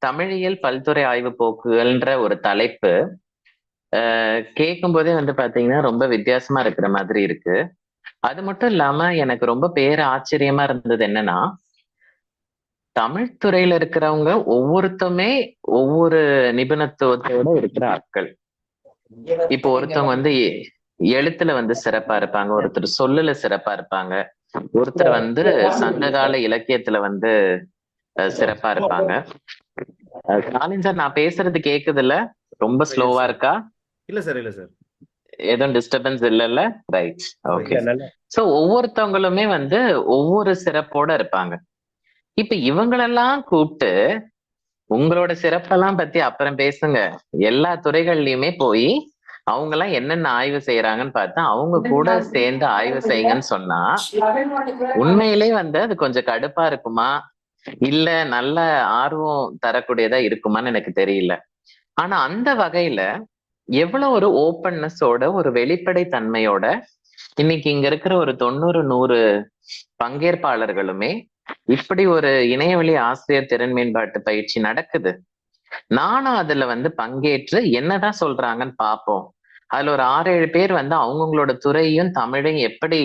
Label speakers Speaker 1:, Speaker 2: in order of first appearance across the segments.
Speaker 1: தமிழியல் பல்துறை ஆய்வு போக்குகள்ன்ற ஒரு தலைப்பு கேட்கும் போதே வந்து பாத்தீங்கன்னா ரொம்ப வித்தியாசமா இருக்கிற மாதிரி இருக்கு. அது மட்டும் இல்லாம எனக்கு ரொம்ப ஆச்சரியமா இருந்தது என்னன்னா, தமிழ் துறையில இருக்கிறவங்க ஒவ்வொருத்தமே ஒவ்வொரு நிபுணத்துவத்தோட இருக்கிற ஆட்கள். இப்போ ஒருத்தவங்க வந்து எழுத்துல வந்து சிறப்பா இருப்பாங்க, ஒருத்தர் சொல்லுல சிறப்பா இருப்பாங்க, ஒருத்தர் வந்து சங்ககால இலக்கியத்துல வந்து சிறப்பா இருப்பாங்க. ஸ்டாலின் சார், நான் பேசுறது கேக்குதுல்ல? ரொம்ப
Speaker 2: எஸ்
Speaker 1: ஸ்லோவா
Speaker 2: சார்.
Speaker 1: இருக்கா?
Speaker 2: இல்ல சார், இல்ல சார்.
Speaker 1: எதுவும் டிஸ்டர்பன்ஸ் இல்லைல்ல? ரைட். ஓகே.
Speaker 2: இல்ல நல்ல.
Speaker 1: சோ ஒவ்வொருத்தவங்களுமே வந்து ஒவ்வொரு சிறப்போட இருப்பாங்க. இப்ப இவங்களெல்லாம் கூப்பிட்டு உங்களோட சிறப்பெல்லாம் பத்தி அப்புறம் பேசுங்க, எல்லா துறைகள்லயுமே போய் அவங்க எல்லாம் என்னென்ன ஆய்வு செய்யறாங்கன்னு பார்த்தா அவங்க கூட சேர்ந்து ஆய்வு செய்யுங்கன்னு சொன்னா உண்மையிலே வந்து அது கொஞ்சம் கடுப்பா இருக்குமா, இல்ல நல்ல ஆர்வம் தரக்கூடியதா இருக்குமான்னு எனக்கு தெரியல. ஆனா அந்த வகையில எவ்வளவு ஒரு ஓப்பன்னஸோட ஒரு வெளிப்படை தன்மையோட இன்னைக்கு இங்க இருக்கிற ஒரு 90-100 பங்கேற்பாளர்களுமே இப்படி ஒரு இணையவழி ஆசிரியர் திறன் மேம்பாட்டு பயிற்சி நடக்குது. நானும் அதுல வந்து பங்கேற்று என்னதான் சொல்றாங்கன்னு பார்ப்போம். அதுல ஒரு 6-7 பேர் வந்து அவங்கவுங்களோட துறையும் தமிழையும் எப்படி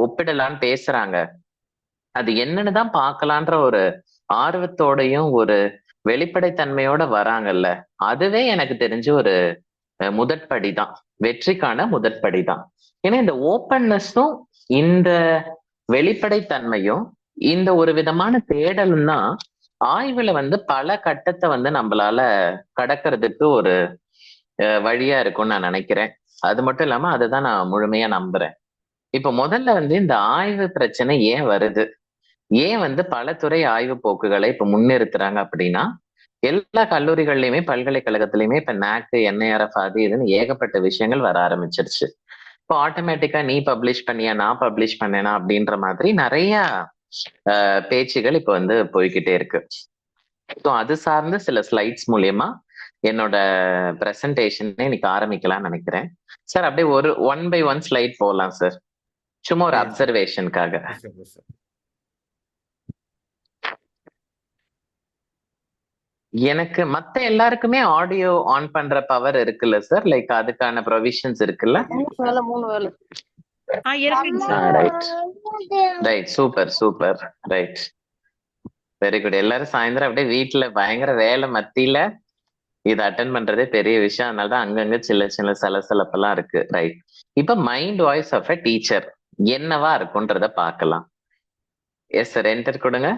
Speaker 1: ஒப்பிடலான்னு பேசுறாங்க. அது என்னன்னு தான் பார்க்கலான்ற ஒரு ஆர்வத்தோடையும் ஒரு வெளிப்படைத்தன்மையோட வராங்கல்ல, அதுவே எனக்கு தெரிஞ்சு ஒரு முதற்படி தான், வெற்றிக்கான முதற்படி தான். ஏன்னா இந்த ஓப்பன்னஸும் இந்த வெளிப்படைத்தன்மையும் இந்த ஒரு விதமான தேடலும் தான் ஆய்வுல வந்து பல கட்டத்தை வந்து நம்மளால கடக்கிறதுக்கு ஒரு வழியா இருக்கும்னு நான் நினைக்கிறேன். அது மட்டும் இல்லாம அதுதான் நான் முழுமையா நம்புறேன். இப்ப முதல்ல வந்து இந்த ஆய்வு பிரச்சனை ஏன் வருது, ஏன் வந்து பல துறை ஆய்வு போக்குகளை இப்ப முன்னிறுத்துறாங்க அப்படின்னா, எல்லா கல்லூரிகள்லயுமே பல்கலைக்கழகத்திலயுமே இப்ப நாக்கு, என்ஐஆர்எஃப் அது இதுன்னு ஏகப்பட்ட விஷயங்கள் வர ஆரம்பிச்சிருச்சு. இப்போ ஆட்டோமேட்டிக்கா நீ பப்ளிஷ் பண்ணியா, நான் பப்ளிஷ் பண்ணேனா அப்படின்ற மாதிரி நிறைய பேச்சுகள் இப்ப வந்து போய்கிட்டே இருக்கு. ஸோ அது சார்ந்து சில ஸ்லைட்ஸ் மூலியமா என்னோட பிரசன்டேஷன் இன்னைக்கு ஆரம்பிக்கலாம்னு நினைக்கிறேன். சார் அப்படியே ஒரு 1 by 1 ஸ்லைட் போகலாம் சார், சும்மா ஒரு அப்சர்வேஷனுக்காக. எனக்கு மத்த எல்லாருக்குமே ஆடியோ ஆன் பண்ற பவர் இருக்குல்ல சார்? லைக் அதுக்கான ப்ரொவிஷன்ஸ் இருக்குல்ல? Right right, super super, right, very good. எல்லாரும் சாயந்தரம் அப்படியே வீட்டுல பயங்கர வேலை மத்தியில இதை அட்டன் பண்றதே பெரிய விஷயம். அதனாலதான் அங்கங்க சில சில சலசலப்பெல்லாம் இருக்கு. ரைட். இப்ப mind voice of a teacher என்னவா இருக்கும்ன்றத பார்க்கலாம். எஸ் சார், என்டர் கொடுங்க.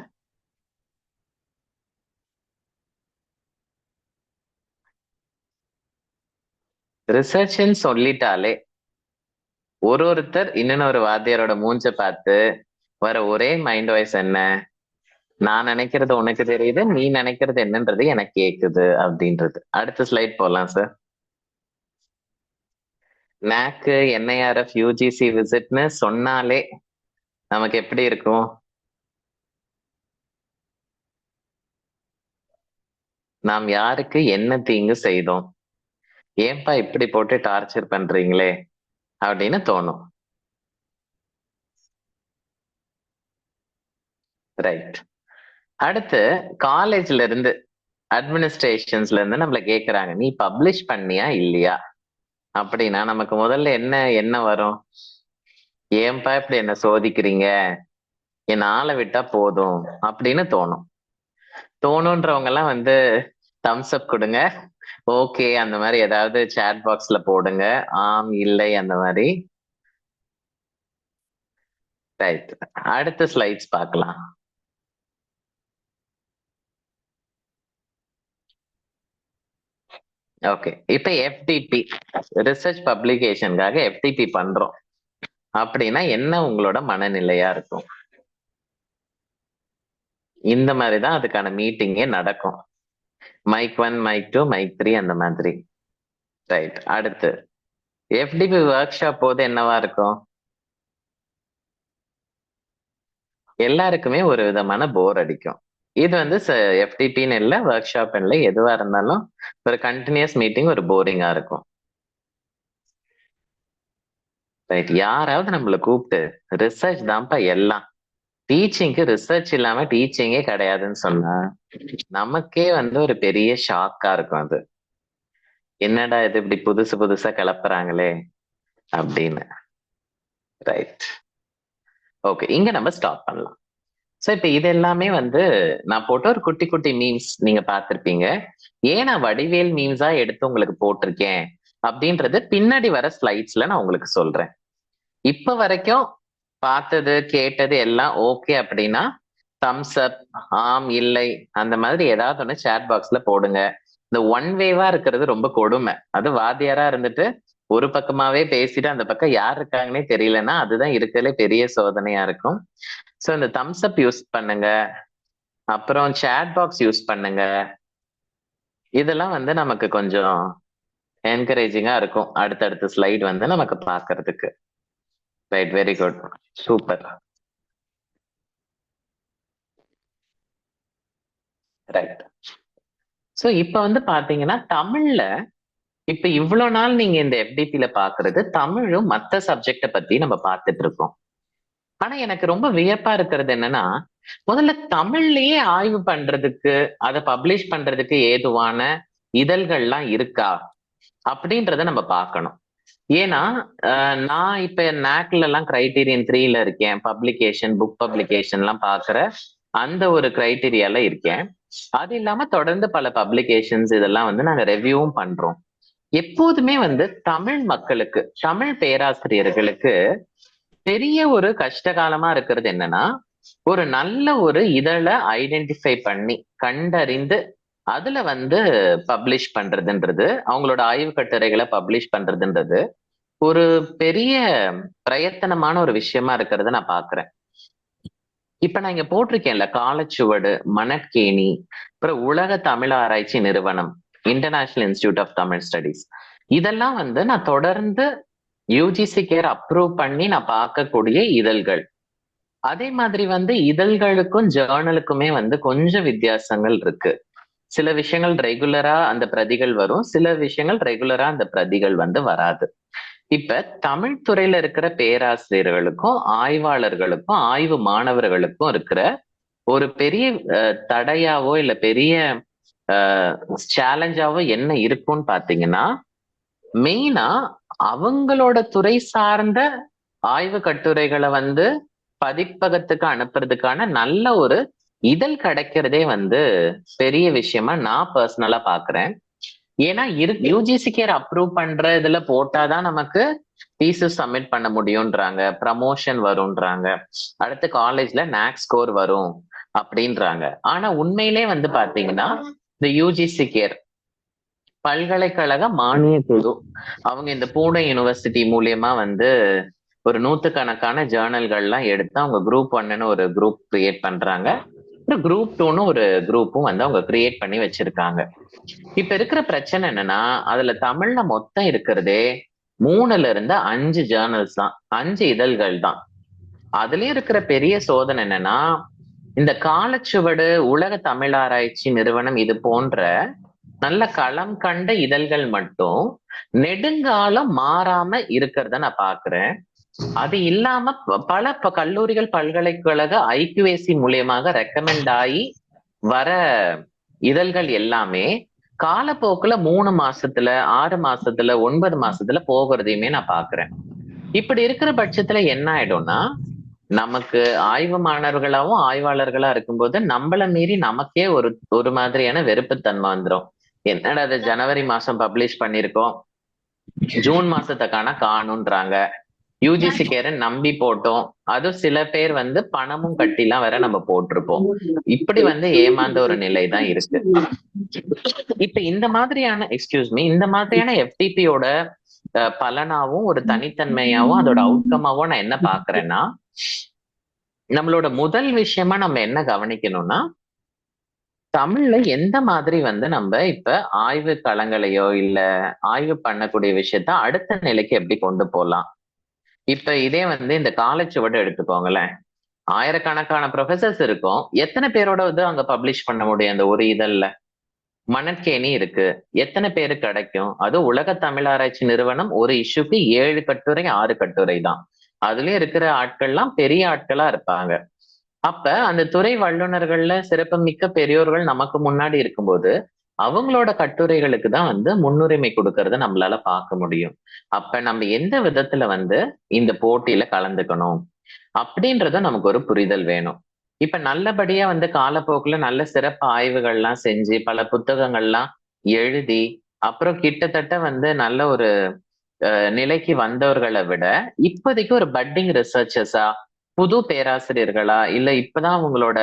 Speaker 1: ரிசர்ச்ன்னு சொல்லிட்டாலே ஒருத்தர் இன்னொரு வாத்தியாரோட மூஞ்ச பார்த்து வர ஒரே மைண்ட் வாய்ஸ் என்ன, நான் நினைக்கிறது உனக்கு தெரியுது, நீ நினைக்கிறது என்னன்றது எனக்கு கேக்குது அப்படின்றது. அடுத்த ஸ்லைட் போலாம் சார். நாக்கு, என்ஐஆர்எஃப், யூஜிசி விசிட்னு சொன்னாலே நமக்கு எப்படி இருக்கும்? நாம் யாருக்கு என்ன தீங்கு செய்தோம், ஏன்பா இப்படி போட்டு டார்ச்சர் பண்றீங்களே அப்படின்னு தோணும். ரைட். அடுத்து காலேஜ்ல இருந்து அட்மினிஸ்ட்ரேஷன்ஸ்ல இருந்து நம்மள கேக்குறாங்க, நீ பப்ளிஷ் பண்ணியா இல்லையா அப்படின்னா நமக்கு முதல்ல என்ன என்ன வரும்? ஏன்பா இப்படி என்ன சோதிக்கிறீங்க, என் ஆளை விட்டா போதும் அப்படின்னு தோணும். தோணுன்றவங்க எல்லாம் வந்து தம்ஸ் அப் கொடுங்க, ஓகே அந்த மாதிரி ஏதாவது சேட் பாக்ஸ்ல போடுங்க, ஆம் இல்லை அந்த மாதிரி. ரைட். அடுத்த ஸ்லைட்ஸ் பார்க்கலாம். ஓகே, இப்ப எஃப்டிபி ரிசர்ச் பப்ளிகேஷனுக்காக எஃப்டிபி பண்றோம் அப்படின்னா என்ன உங்களோட மனநிலையா இருக்கும்? இந்த மாதிரிதான் அதுக்கான மீட்டிங்கே நடக்கும். மைக் 1, மைக் 2, மைக் 3 அந்த மாதிரி. ரைட். அடுத்து எஃப்டிபி ஒர்க் ஷாப் போது என்னவா இருக்கும்? எல்லாருக்குமே ஒரு விதமான போர் அடிக்கும். இது வந்து எஃப்டிபின்னு இல்லை, ஒர்க் ஷாப் இல்லை, எதுவா இருந்தாலும் ஒரு கண்டினியூஸ் மீட்டிங் ஒரு போரிங்கா இருக்கும். ரைட். யாராவது நம்மளை கூப்பிட்டு ரிசர்ச் தான்ப்பா எல்லாம், டீச்சிங்க்கு ரிசர்ச் இல்லாம டீச்சிங்கே கிடையாதுன்னு சொன்னா நமக்கே வந்து ஒரு பெரிய ஷாக்கா இருக்கும் அது. என்னடா இது இப்படி புதுசு புதுசா கிளப்புறாங்களே அப்படின்னு. ரைட், ஓகே, இங்க நம்ம ஸ்டாப் பண்ணலாம். சோ இப்ப இது எல்லாமே வந்து நான் போட்ட ஒரு குட்டி குட்டி மீம்ஸ் நீங்க பார்த்திருப்பீங்க. ஏன் நான் வடிவேல் மீம்ஸா எடுத்து உங்களுக்கு போட்டிருக்கேன் அப்படின்றது பின்னாடி வர ஸ்லைட்ஸ்ல நான் உங்களுக்கு சொல்றேன். இப்ப வரைக்கும் பார்த்தது கேட்டது எல்லாம் ஓகே அப்படின்னா தம்ஸ் அப், ஆம், இல்லை, அந்த மாதிரி ஏதாவது ஒண்ணு சேட் பாக்ஸ்ல போடுங்க. இந்த ஒன் வேவா இருக்கிறது ரொம்ப கொடுமை. அது வாத்தியாரா இருந்துட்டு ஒரு பக்கமாவே பேசிட்டு அந்த பக்கம் யார் இருக்காங்கன்னே தெரியலன்னா அதுதான் இருக்கிறதுல பெரிய சோதனையா இருக்கும். சோ இந்த தம்ஸ் அப் யூஸ் பண்ணுங்க, அப்புறம் சேட் பாக்ஸ் யூஸ் பண்ணுங்க. இதெல்லாம் வந்து நமக்கு கொஞ்சம் என்கரேஜிங்கா இருக்கும் அடுத்தடுத்த ஸ்லைடு வந்து நமக்கு பாக்குறதுக்கு. Right, very good, super. Right. So இப்ப வந்து பாத்தீங்கன்னா தமிழ்ல இப்ப இவ்வளவு நாள் நீங்க இந்த எஃப்டிபில பாக்குறது தமிழும் மத்த சப்ஜெக்ட பத்தி நம்ம பார்த்துட்டு இருக்கோம். ஆனா எனக்கு ரொம்ப வியப்பா இருக்கிறது என்னன்னா, முதல்ல தமிழ்லயே ஆய்வு பண்றதுக்கு அதை பப்ளிஷ் பண்றதுக்கு ஏதுவான இதழ்கள்லாம் இருக்கா அப்படின்றத நம்ம பார்க்கணும். ஏன்னா நான் இப்ப நாக்ல எல்லாம் கிரைட்டீரியன் 3ல இருக்கேன். பப்ளிகேஷன், புக் பப்ளிகேஷன் எல்லாம் பாக்குற அந்த ஒரு கிரைட்டீரியால இருக்கேன். அது இல்லாம தொடர்ந்து பல பப்ளிகேஷன்ஸ் இதெல்லாம் வந்து நாங்க ரெவ்யூவும் பண்றோம். எப்போதுமே வந்து தமிழ் மக்களுக்கு, தமிழ் பேராசிரியர்களுக்கு பெரிய ஒரு கஷ்டகாலமா இருக்கிறது என்னன்னா, ஒரு நல்ல ஒரு இதழை ஐடென்டிஃபை பண்ணி கண்டறிந்து அதுல வந்து பப்ளிஷ் பண்றதுன்றது, அவங்களோட ஆய்வு கட்டுரைகளை பப்ளிஷ் பண்றதுன்றது ஒரு பெரிய பிரயத்தனமான ஒரு விஷயமா இருக்கிறத நான் பாக்குறேன். இப்ப நான் இங்க போட்டிருக்கேன்ல, காலச்சுவடு, மணற்கேணி, அப்புறம் உலக தமிழ் ஆராய்ச்சி நிறுவனம், international institute of Tamil studies, இதெல்லாம் வந்து நான் தொடர்ந்து யூஜிசி கேர் அப்ரூவ் பண்ணி நான் பார்க்கக்கூடிய இதழ்கள். அதே மாதிரி வந்து இதழ்களுக்கும் ஜேர்னலுக்குமே வந்து கொஞ்சம் வித்தியாசங்கள் இருக்கு. சில விஷயங்கள் ரெகுலரா அந்த பிரதிகள் வரும், சில விஷயங்கள் ரெகுலரா அந்த பிரதிகள் வந்து வராது. இப்ப தமிழ் துறையில இருக்கிற பேராசிரியர்களுக்கும் ஆய்வாளர்களுக்கும் ஆய்வு மாணவர்களுக்கும் இருக்கிற ஒரு பெரிய தடையாவோ இல்ல பெரிய சேலஞ்சாவோ என்ன இருக்கும்னு பாத்தீங்கன்னா, மெயினா அவங்களோட துறை சார்ந்த ஆய்வு கட்டுரைகளை வந்து பதிப்பகத்துக்கு அனுப்புறதுக்கான நல்ல ஒரு இதழ் கிடைக்கிறதே வந்து பெரிய விஷயமா நான் பர்சனலா பாக்குறேன். ஏன்னா யூஜிசி கேர் அப்ரூவ் பண்ற இதுல போட்டாதான் நமக்கு தீசிஸ் சப்மிட் பண்ண முடியும்ன்றாங்க, ப்ரமோஷன் வரும்ன்றாங்க, அடுத்து காலேஜ்ல நாக் ஸ்கோர் வரும் அப்படின்றாங்க. ஆனா உண்மையிலே வந்து பாத்தீங்கன்னா இந்த யூஜிசி கேர் பல்கலைக்கழக மானிய குழு அவங்க இந்த பூனே யூனிவர்சிட்டி மூலியமா வந்து ஒரு நூத்துக்கணக்கான ஜேர்னல்கள்லாம் எடுத்து அவங்க குரூப் 1ன்னு ஒரு குரூப் கிரியேட் பண்றாங்க, குரூப் 2ன்னு ஒரு குரூப்பும் வந்து அவங்க கிரியேட் பண்ணி வச்சிருக்காங்க. இப்ப இருக்கிற பிரச்சனை என்னன்னா, அதுல தமிழ்ல மொத்தம் இருக்கிறதே 3ல இருந்து 5 ஜேர்னல்ஸ் தான், 5 இதழ்கள் தான். அதுலயும் இருக்கிற பெரிய சோதனை என்னன்னா, இந்த காலச்சுவடு, உலக தமிழ் ஆராய்ச்சி நிறுவனம் இது போன்ற நல்ல களம் கண்ட இதழ்கள் மட்டும் நெடுங்காலம் மாறாம இருக்கிறத நான் பாக்குறேன். அது இல்லாம பல கல்லூரிகள், பல்கலைக்கழக ஐக்யூஏசி மூலியமாக ரெக்கமெண்ட் ஆகி வர இதழ்கள் எல்லாமே காலப்போக்குல 3 மாசத்துல, 6 மாசத்துல, 9 மாசத்துல போகிறதையுமே நான் பாக்குறேன். இப்படி இருக்கிற பட்சத்துல என்ன ஆயிடும்னா, நமக்கு ஆய்வு மாணவர்களாவும் ஆய்வாளர்களா இருக்கும்போது நம்மள மீறி நமக்கே ஒரு ஒரு மாதிரியான வெறுப்புத்தன்மை வந்துடும். என்னடா அது ஜனவரி மாசம் பப்ளிஷ் பண்ணிருக்கோம், ஜூன் மாசத்துக்கான காணுன்றாங்க, யூஜிசி கேர நம்பி போட்டோம், அதுவும் சில பேர் வந்து பணமும் கட்டிலாம் வேற நம்ம போட்டிருப்போம். இப்படி வந்து ஏமாந்த ஒரு நிலை தான் இருக்கு. இப்ப இந்த மாதிரியான இந்த மாதிரியான எஃப்டிபியோட பலனாவும் ஒரு தனித்தன்மையாவும் அதோட அவுட்கமாவும் நான் என்ன பாக்குறேன்னா, நம்மளோட முதல் விஷயமா நம்ம என்ன கவனிக்கணும்னா, தமிழ்ல எந்த மாதிரி வந்து நம்ம இப்ப ஆய்வு களங்களையோ இல்ல ஆய்வு பண்ணக்கூடிய விஷயத்த அடுத்த நிலைக்கு எப்படி கொண்டு போகலாம். இப்ப இதே வந்து இந்த காலச்சுவடு எடுத்துக்கோங்களேன், ஆயிரக்கணக்கான ப்ரொஃபசர்ஸ் இருக்கும், எத்தனை பேரோட வந்து அங்க பப்ளிஷ் பண்ண முடியும் அந்த ஒரு இதழ்ல? மணற்கேணி இருக்கு, எத்தனை பேருக்கு கிடைக்கும்? அது உலக தமிழ் ஆராய்ச்சி நிறுவனம் ஒரு இஷ்யூக்கு 7 கட்டுரை 6 கட்டுரை தான். அதுலயும் இருக்கிற ஆட்கள்லாம் பெரிய ஆட்களா இருப்பாங்க. அப்ப அந்த துறை வல்லுநர்கள்ல சிறப்புமிக்க பெரியோர்கள் நமக்கு முன்னாடி இருக்கும்போது அவங்களோட கட்டுரைகளுக்கு தான் வந்து முன்னுரிமை கொடுக்கறத நம்மளால பார்க்க முடியும். அப்ப நம்ம எந்த விதத்துல வந்து இந்த போட்டியில கலந்துக்கணும் அப்படின்றத நமக்கு ஒரு புரிதல் வேணும். இப்ப நல்லபடியா வந்து காலப்போக்குல நல்ல சிறப்பு ஆய்வுகள்லாம் செஞ்சு பல புத்தகங்கள்லாம் எழுதி அப்புறம் கிட்டத்தட்ட வந்து நல்ல ஒரு நிலைக்கு வந்தவர்களை விட இப்போதைக்கு ஒரு பட்டிங் ரிசர்ச்சர்ஸா, புது பேராசிரியர்களா, இல்ல இப்பதான் உங்களோட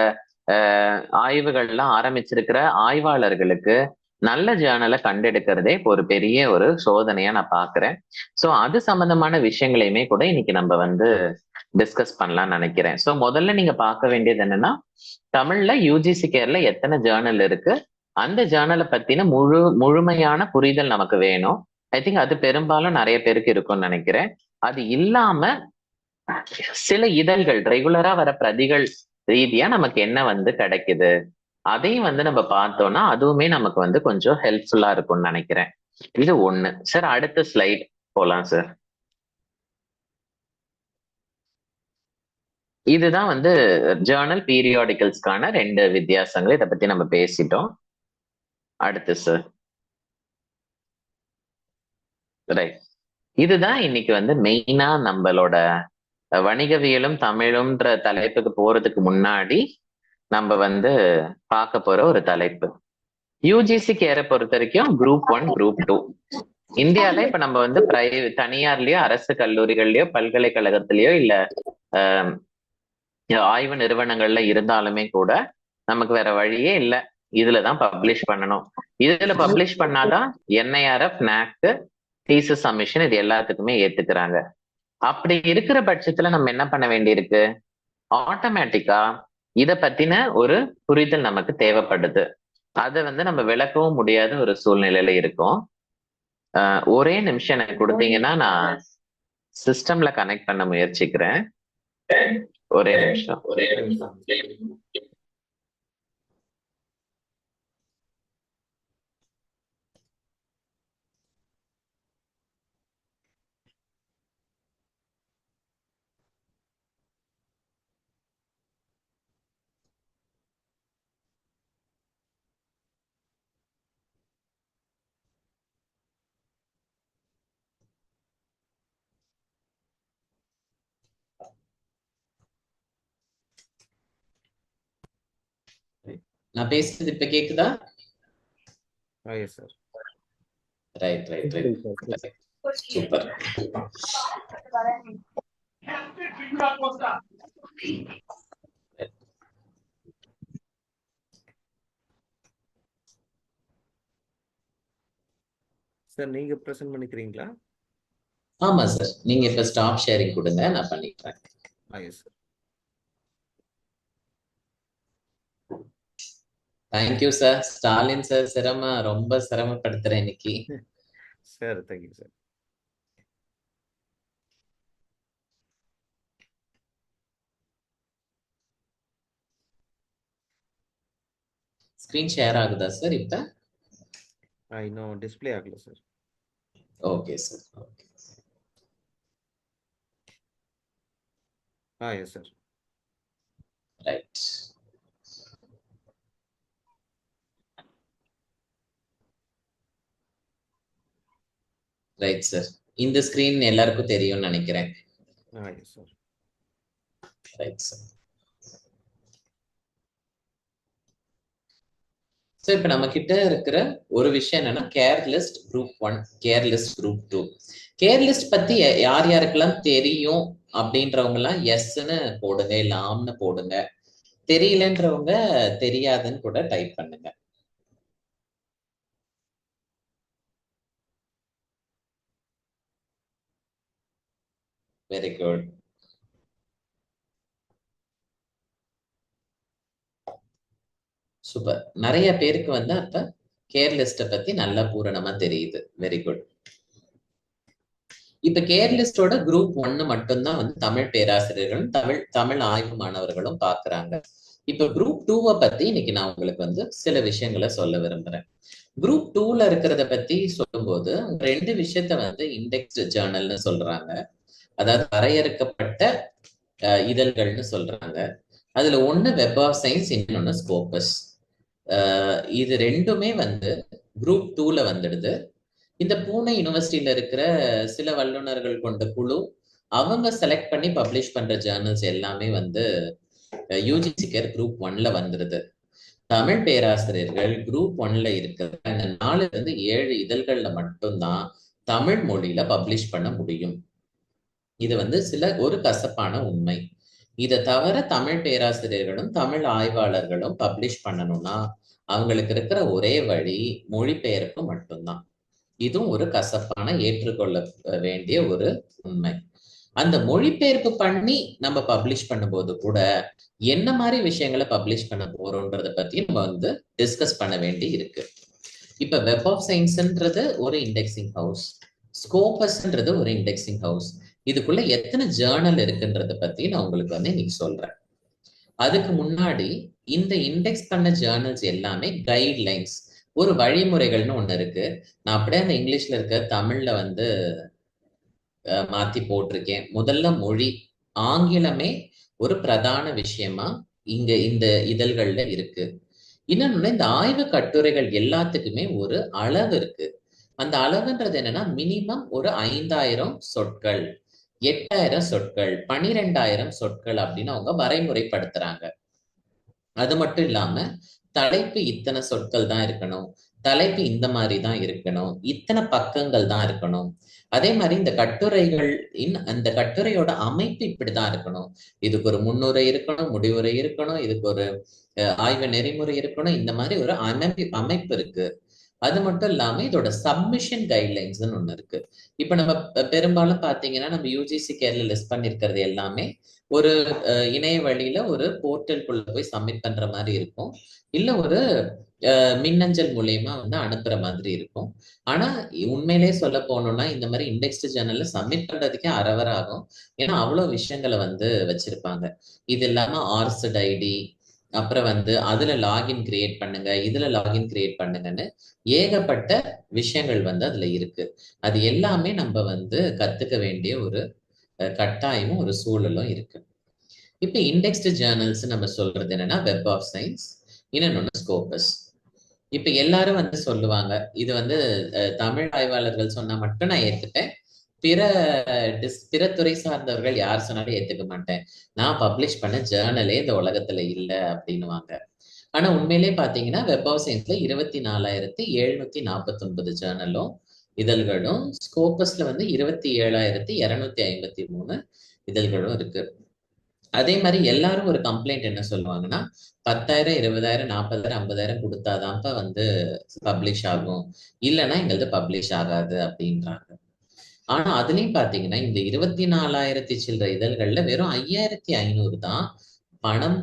Speaker 1: ஆய்வுகள்லாம் ஆரம்பிச்சிருக்கிற ஆய்வாளர்களுக்கு நல்ல ஜேர்னலை கண்டெடுக்கிறதே இப்போ ஒரு பெரிய ஒரு சோதனையா நான் பாக்குறேன். சோ அது சம்பந்தமான விஷயங்களையுமே கூட இன்னைக்கு நம்ம வந்து டிஸ்கஸ் பண்ணலாம்னு நினைக்கிறேன். சோ முதல்ல நீங்க பார்க்க வேண்டியது என்னன்னா, தமிழ்ல யூஜிசி கேர்ல எத்தனை ஜேர்னல் இருக்கு, அந்த ஜேர்னலை பத்தின முழுமையான புரிதல் நமக்கு வேணும். ஐ திங்க் அது பெரும்பாலும் நிறைய பேருக்கு இருக்கும்னு நினைக்கிறேன். அது இல்லாம சில இதழ்கள் ரெகுலரா வர பிரதிகள் ரீதியா நமக்கு என்ன வந்து கிடைக்குது அதையும் வந்து நம்ம பார்த்தோம்னா அதுவுமே நமக்கு வந்து கொஞ்சம் ஹெல்ப்ஃபுல்லா இருக்கும்னு நினைக்கிறேன். இது ஒண்ணு சார். அடுத்த ஸ்லைட் போலாம் சார். இதுதான் வந்து ஜேர்னல் பீரியாடிக்கல்ஸ்க்கான 2 வித்தியாசங்கள். இதை பத்தி நம்ம பேசிட்டோம். அடுத்து சார். ரைட். இதுதான் இன்னைக்கு வந்து மெயினா நம்மளோட வணிகவியலும் தமிழும்ன்ற தலைப்புக்கு போறதுக்கு முன்னாடி நம்ம வந்து பார்க்க போற ஒரு தலைப்பு. யூஜிசி கேரை பொறுத்த வரைக்கும் குரூப் 1, குரூப் 2. இந்தியால இப்ப நம்ம வந்து தனியார்லயோ அரசு கல்லூரிகள்லயோ பல்கலைக்கழகத்திலயோ இல்ல ஆய்வு நிறுவனங்கள்ல இருந்தாலுமே கூட நமக்கு வேற வழியே இல்லை, இதுலதான் பப்ளிஷ் பண்ணணும். இதுல பப்ளிஷ் பண்ணாதான் என்ஐஆர்எஃப், நாக், தீசிஸ் சப்மிஷன் இது எல்லாத்துக்குமே ஏத்துக்கிறாங்க. அப்படி இருக்கிற பட்சத்துல நம்ம என்ன பண்ண வேண்டியிருக்கு, ஆட்டோமேட்டிக்கா இத பத்தின ஒரு புரிதல் நமக்கு தேவைப்படுது. அதை வந்து நம்ம விளக்கவும் முடியாத ஒரு சூழ்நிலையில இருக்கும். ஒரே நிமிஷம் எனக்கு கொடுத்தீங்கன்னா நான் சிஸ்டம்ல கனெக்ட் பண்ண முயற்சிக்கிறேன். ஒரே நிமிஷம். நான் பேசுறது இப்ப கேக்குதா?
Speaker 2: Yes sir.
Speaker 1: Right right right. Super.
Speaker 2: Sir நீங்க பிரசன்ட் பண்ணிக்கிறீங்களா?
Speaker 1: ஆமா சார், நீங்க இப்ப ஸ்டாப் ஷேரிங் கொடுங்க, நான் பண்ணிக்கிறேன்.
Speaker 2: Yes sir.
Speaker 1: Thank you sir. Stalin sir ரொம்ப சிரமப்படுத்துறேன் இன்னைக்கு.
Speaker 2: Sir thank you sir.
Speaker 1: Screen share ஆகுதா சார் இப்ப?
Speaker 2: இன்னும் டிஸ்பிளே ஆகல sir.
Speaker 1: Okay sir. Okay.
Speaker 2: Yes sir.
Speaker 1: Right. Right sir. இந்த ஸ்கிரீன் எல்லாருக்கும் தெரியும்னு நினைக்கிறேன்.
Speaker 2: Yes sir.
Speaker 1: Right sir. So இப்போ நம்ம கிட்ட இருக்கிற ஒரு விஷயம் என்னன்னா, care list group 1, care list group 2. Care list பத்தி யார் யாருக்கெல்லாம் தெரியும் அப்படின்றவங்க எல்லாம் எஸ்ன்னு போடுங்க, இல்ல ஆம்னு போடுங்க. தெரியலன்றவங்க தெரியாதுன்னு கூட டைப் பண்ணுங்க. Very good. சூப்பர். நிறைய பேருக்கு வந்து அப்ப கேர் லிஸ்ட பத்தி நல்லா பூரணமா தெரியுது. Very good. இப்ப கேர் லிஸ்டோட குரூப் 1 மட்டும்தான் வந்து தமிழ் பேராசிரியர்களும் தமிழ் ஆய்வு மாணவர்களும் பாக்குறாங்க. இப்ப குரூப் 2 பத்தி இன்னைக்கு நான் உங்களுக்கு வந்து சில விஷயங்களை சொல்ல விரும்புறேன். குரூப் 2ல இருக்கிறத பத்தி சொல்லும்போது 2 விஷயத்த வந்து இண்டெக்ஸ்டு ஜேர்னல்னு சொல்றாங்க, அதாவது வரையறுக்கப்பட்ட இதழ்கள்னு சொல்றாங்க.
Speaker 3: அதுல ஒண்ணு வெப் ஆஃப் சயின்ஸ், இன்னொன்னு ஸ்கோபஸ். இது ரெண்டுமே வந்து குரூப் 2ல வந்துடுது. இந்த பூனே யூனிவர்சிட்டியில இருக்கிற சில வல்லுநர்கள் கொண்ட குழு அவங்க செலக்ட் பண்ணி பப்ளிஷ் பண்ற ஜேர்னல்ஸ் எல்லாமே வந்து யூஜிசி கேர் குரூப் 1ல வந்துடுது. தமிழ் பேராசிரியர்கள் குரூப் 1ல இருக்கிற இந்த 4 இருந்து 7 இதழ்கள்ல மட்டும்தான் தமிழ் மொழியில பப்ளிஷ் பண்ண முடியும். இது வந்து ஒரு கசப்பான உண்மை. இதை தவிர தமிழ் பேராசிரியர்களும் தமிழ் ஆய்வாளர்களும் பப்ளிஷ் பண்ணணும்னா அவங்களுக்கு இருக்கிற ஒரே வழி மொழிபெயர்ப்பு மட்டும்தான். இதுவும் ஒரு கசப்பான ஏற்றுக்கொள்ள வேண்டிய ஒரு உண்மை. அந்த மொழிபெயர்ப்பு பண்ணி நம்ம பப்ளிஷ் பண்ணும்போது கூட என்ன மாதிரி விஷயங்களை பப்ளிஷ் பண்ண போறோம்ன்றத பத்தி நம்ம வந்து டிஸ்கஸ் பண்ண வேண்டி இருக்கு. இப்ப வெப் ஆஃப் சயின்ஸ்ன்றது ஒரு இண்டெக்ஸிங் ஹவுஸ், ஸ்கோபஸ்ன்றது ஒரு இண்டெக்ஸிங் ஹவுஸ். இதுக்குள்ள எத்தனை ஜேர்னல் இருக்குன்றத பத்தி நான் உங்களுக்கு வந்து இன்னைக்கு சொல்றேன். அதுக்கு முன்னாடி இந்த இண்டெக்ஸ் பண்ண ஜேர்னல்ஸ் எல்லாமே கைட்லைன்ஸ், ஒரு வழிமுறைகள்னு ஒண்ணு இருக்கு. நான் அப்படியே அந்த இங்கிலீஷ்ல இருக்க தமிழ்ல வந்து மாத்தி போட்டிருக்கேன். முதல்ல மொழி, ஆங்கிலமே ஒரு பிரதான விஷயமா இங்க இந்த இதழ்கள்ல இருக்கு. இன்னொன்னு, இந்த ஆய்வு கட்டுரைகள் எல்லாத்துக்குமே ஒரு அளவு இருக்கு. அந்த அளவுன்றது என்னன்னா, மினிமம் ஒரு 5000 சொற்கள், 8000 சொற்கள், 12000 சொற்கள் அப்படின்னு அவங்க வரைமுறைப்படுத்துறாங்க. அது மட்டும் இல்லாம தலைப்பு இத்தனை சொற்கள் தான் இருக்கணும், தலைப்பு இந்த மாதிரி தான் இருக்கணும், இத்தனை பக்கங்கள் தான் இருக்கணும். அதே மாதிரி இந்த கட்டுரைகள் அந்த கட்டுரையோட அமைப்பு இப்படிதான் இருக்கணும். இதுக்கு ஒரு முன்னுரை இருக்கணும், முடிவுரை இருக்கணும், இதுக்கு ஒரு ஆய்வு நெறிமுறை இருக்கணும். இந்த மாதிரி ஒரு அமைப்பு இருக்கு. அது மட்டும் இல்லாம இதோட சப்மிஷன் கைட்லைன்ஸ்னு ஒண்ணு இருக்கு. இப்ப நம்ம பெரும்பாலும் பாத்தீங்கன்னா நம்ம யூஜிசி கேர்ல லிஸ்ட் பண்ணிருக்கிறது எல்லாமே ஒரு இணைய வழியில ஒரு போர்ட்டலுக்குள்ள போய் சப்மிட் பண்ற மாதிரி இருக்கும், இல்ல ஒரு மின்னஞ்சல் மூலியமா வந்து அனுப்புற மாதிரி இருக்கும். ஆனா உண்மையிலேயே சொல்ல போனோம்னா இந்த மாதிரி இண்டெக்ஸ்டு ஜேர்னல்ல சப்மிட் பண்றதுக்கே அரவர் ஆகும். ஏன்னா அவ்வளவு விஷயங்களை வந்து வச்சிருப்பாங்க. இது இல்லாம ஆர்சட் ஐடி, அப்புறம் வந்து அதுல லாகின் கிரியேட் பண்ணுங்க, இதுல லாகின் கிரியேட் பண்ணுங்கன்னு ஏகப்பட்ட விஷயங்கள் வந்து அதுல இருக்கு. அது எல்லாமே நம்ம வந்து கத்துக்க வேண்டிய ஒரு கட்டாயமும் ஒரு சூழலும் இருக்கு. இப்ப இண்டெக்ஸ்டு ஜேர்னல்ஸ் நம்ம சொல்றது என்னன்னா வெப் ஆஃப் சயின்ஸ், இன்னொன்னு ஸ்கோபஸ். இப்ப எல்லாரும் வந்து சொல்லுவாங்க இது வந்து தமிழ் ஆய்வாளர்கள் சொன்னா மட்டும் நான் ஏத்துப்பேன், பிற பிற துறை சார்ந்தவர்கள் யார் சொன்னாலும் ஏத்துக்க மாட்டேன், நான் பப்ளிஷ் பண்ண ஜேர்னலே இந்த உலகத்துல இல்ல அப்படின்னுவாங்க. ஆனா உண்மையிலேயே பாத்தீங்கன்னா வெப் ஆஃப் சயின்ஸ்ல 24,749 ஜேர்னலும் இதழ்களும், ஸ்கோபஸ்ல வந்து 27,253 இதழ்களும் இருக்கு. அதே மாதிரி எல்லாரும் ஒரு கம்ப்ளைண்ட் என்ன சொல்லுவாங்கன்னா, 10,000 20,000 40,000 50,000 கொடுத்தாதான்ப்பா வந்து பப்ளிஷ் ஆகும், இல்லைன்னா எங்களது பப்ளிஷ் ஆகாது அப்படின்றாங்க. ஆனா அதுலயும் பாத்தீங்கன்னா இந்த 24,000 சில்லற இதழ்கள்ல வெறும் 5,500 தான் பணம்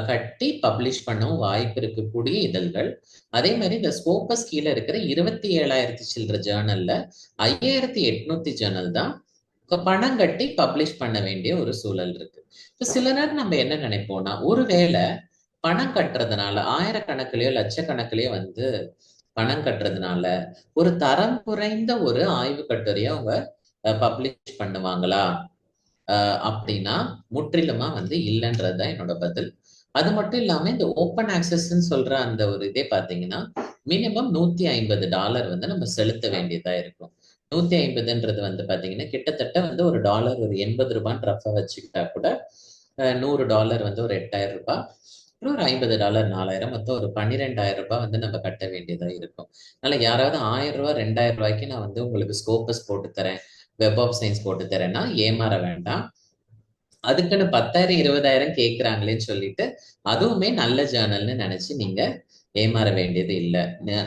Speaker 3: கட்டி பப்ளிஷ் பண்ணவும் வாய்ப்பு இருக்கக்கூடிய இதழ்கள். அதே மாதிரி இந்த ஸ்கோபஸ் கீழே இருக்கிற 27,000 சில்லற ஜேர்னல்ல 5,800 ஜேர்னல் தான் பணம் கட்டி பப்ளிஷ் பண்ண வேண்டிய ஒரு சூழல் இருக்கு. இப்ப சில நேரம் நம்ம என்ன நினைப்போம்னா, ஒருவேளை பணம் கட்டுறதுனால ஆயிரக்கணக்கிலேயோ லட்சக்கணக்கிலேயோ வந்து பணம் கட்டுறதுனால ஒரு தரம் குறைந்த ஒரு ஆய்வு கட்டுரையை அவங்க பப்ளிஷ் பண்ணுவாங்களா அப்படின்னா முற்றிலுமா வந்து இல்லைன்றதுதான் என்னோட பதில். அது மட்டும் இல்லாம இந்த ஓப்பன் ஆக்சஸ்ன்னு சொல்ற அந்த ஒரு இதே பாத்தீங்கன்னா மினிமம் $150 வந்து நம்ம செலுத்த வேண்டியதா இருக்கும். 150ன்றது வந்து பாத்தீங்கன்னா கிட்டத்தட்ட வந்து ஒரு டாலர் ஒரு 80 ரூபான்னு ரஃபா வச்சுக்கிட்டா கூட $100 வந்து ஒரு 8,000 ரூபாய், ஒரு $50 4,000, மொத்தம் ஒரு 12,000 ரூபாய் வந்து நம்ம கட்ட வேண்டியதா இருக்கும். அதனால யாராவது 1,000 ரூபாய் 2,000 ரூபாய்க்கு நான் வந்து உங்களுக்கு ஸ்கோபஸ் போட்டு தரேன், வெப் ஆஃப் சயின்ஸ் போட்டு தரேன்னா ஏமாற வேண்டாம். அதுக்குன்னு 10,000 20,000 கேட்கிறாங்களேன்னு சொல்லிட்டு அதுவுமே நல்ல ஜேர்னல்னு நினைச்சு நீங்க ஏமாற வேண்டியது இல்லை.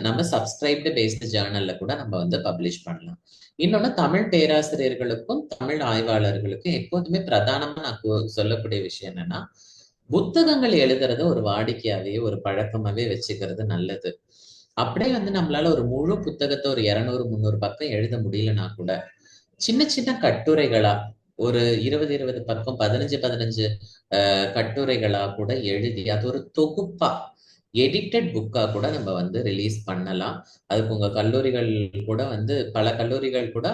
Speaker 3: நம்ம சப்ஸ்கிரைப்டு பேஸ்டு ஜேர்னல்ல கூட நம்ம வந்து பப்ளிஷ் பண்ணலாம். இன்னொன்னு, தமிழ் பேராசிரியர்களுக்கும் தமிழ் ஆய்வாளர்களுக்கும் எப்போதுமே பிரதானமா நான் சொல்லக்கூடிய விஷயம் என்னன்னா, புத்தகங்கள் எழுதுறத ஒரு வாடிக்கையாவே ஒரு பழக்கமாவே வச்சுக்கிறது நல்லது. அப்படியே வந்து நம்மளால ஒரு முழு புத்தகத்தை ஒரு 200 300 பக்கம் எழுத முடியலன்னா கூட சின்ன சின்ன கட்டுரைகளா ஒரு 20 பக்கம் 15 கட்டுரைகளா கூட எழுதி அது ஒரு தொகுப்பா எடிட்டட் புக்கா கூட நம்ம வந்து ரிலீஸ் பண்ணலாம். அதுக்கு உங்க கல்லூரிகள் கூட வந்து பல கல்லூரிகள் கூட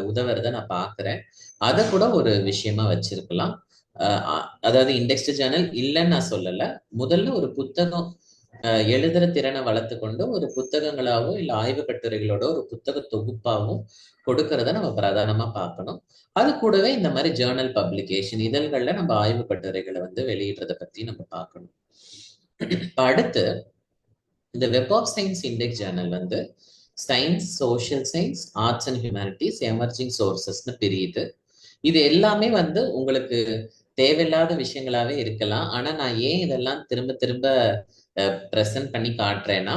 Speaker 3: உதவுறத நான் பாக்குறேன். அதை கூட ஒரு விஷயமா வச்சிருக்கலாம். அதாவது இண்டெக்ஸ்டு ஜேர்னல் இல்லைன்னு நான் சொல்லல. முதல்ல ஒரு புத்தகம் எழுதுற திறனை வளர்த்து கொண்டு ஒரு புத்தகங்களாவோ இல்ல ஆய்வு கட்டுரைகளோட ஒரு புத்தக தொகுப்பாகவும் கொடுக்கறத நம்ம பிரதானமா பார்க்கணும். அது கூடவே இந்த மாதிரி ஜேர்னல் பப்ளிகேஷன் இதழ்கள்ல நம்ம ஆய்வு கட்டுரைகளை வந்து வெளியிடுறத பத்தி நம்ம பார்க்கணும். இப்ப அடுத்து இந்த web of science index journal வந்து science, social science, arts and humanities, emerging சோர்சஸ்னு பிரியுது. இது எல்லாமே வந்து உங்களுக்கு தேவையில்லாத விஷயங்களாவே இருக்கலாம். ஆனா நான் ஏன் இதெல்லாம் திரும்ப திரும்ப ப்ரெசென்ட் பண்ணி காட்டுறேன்னா,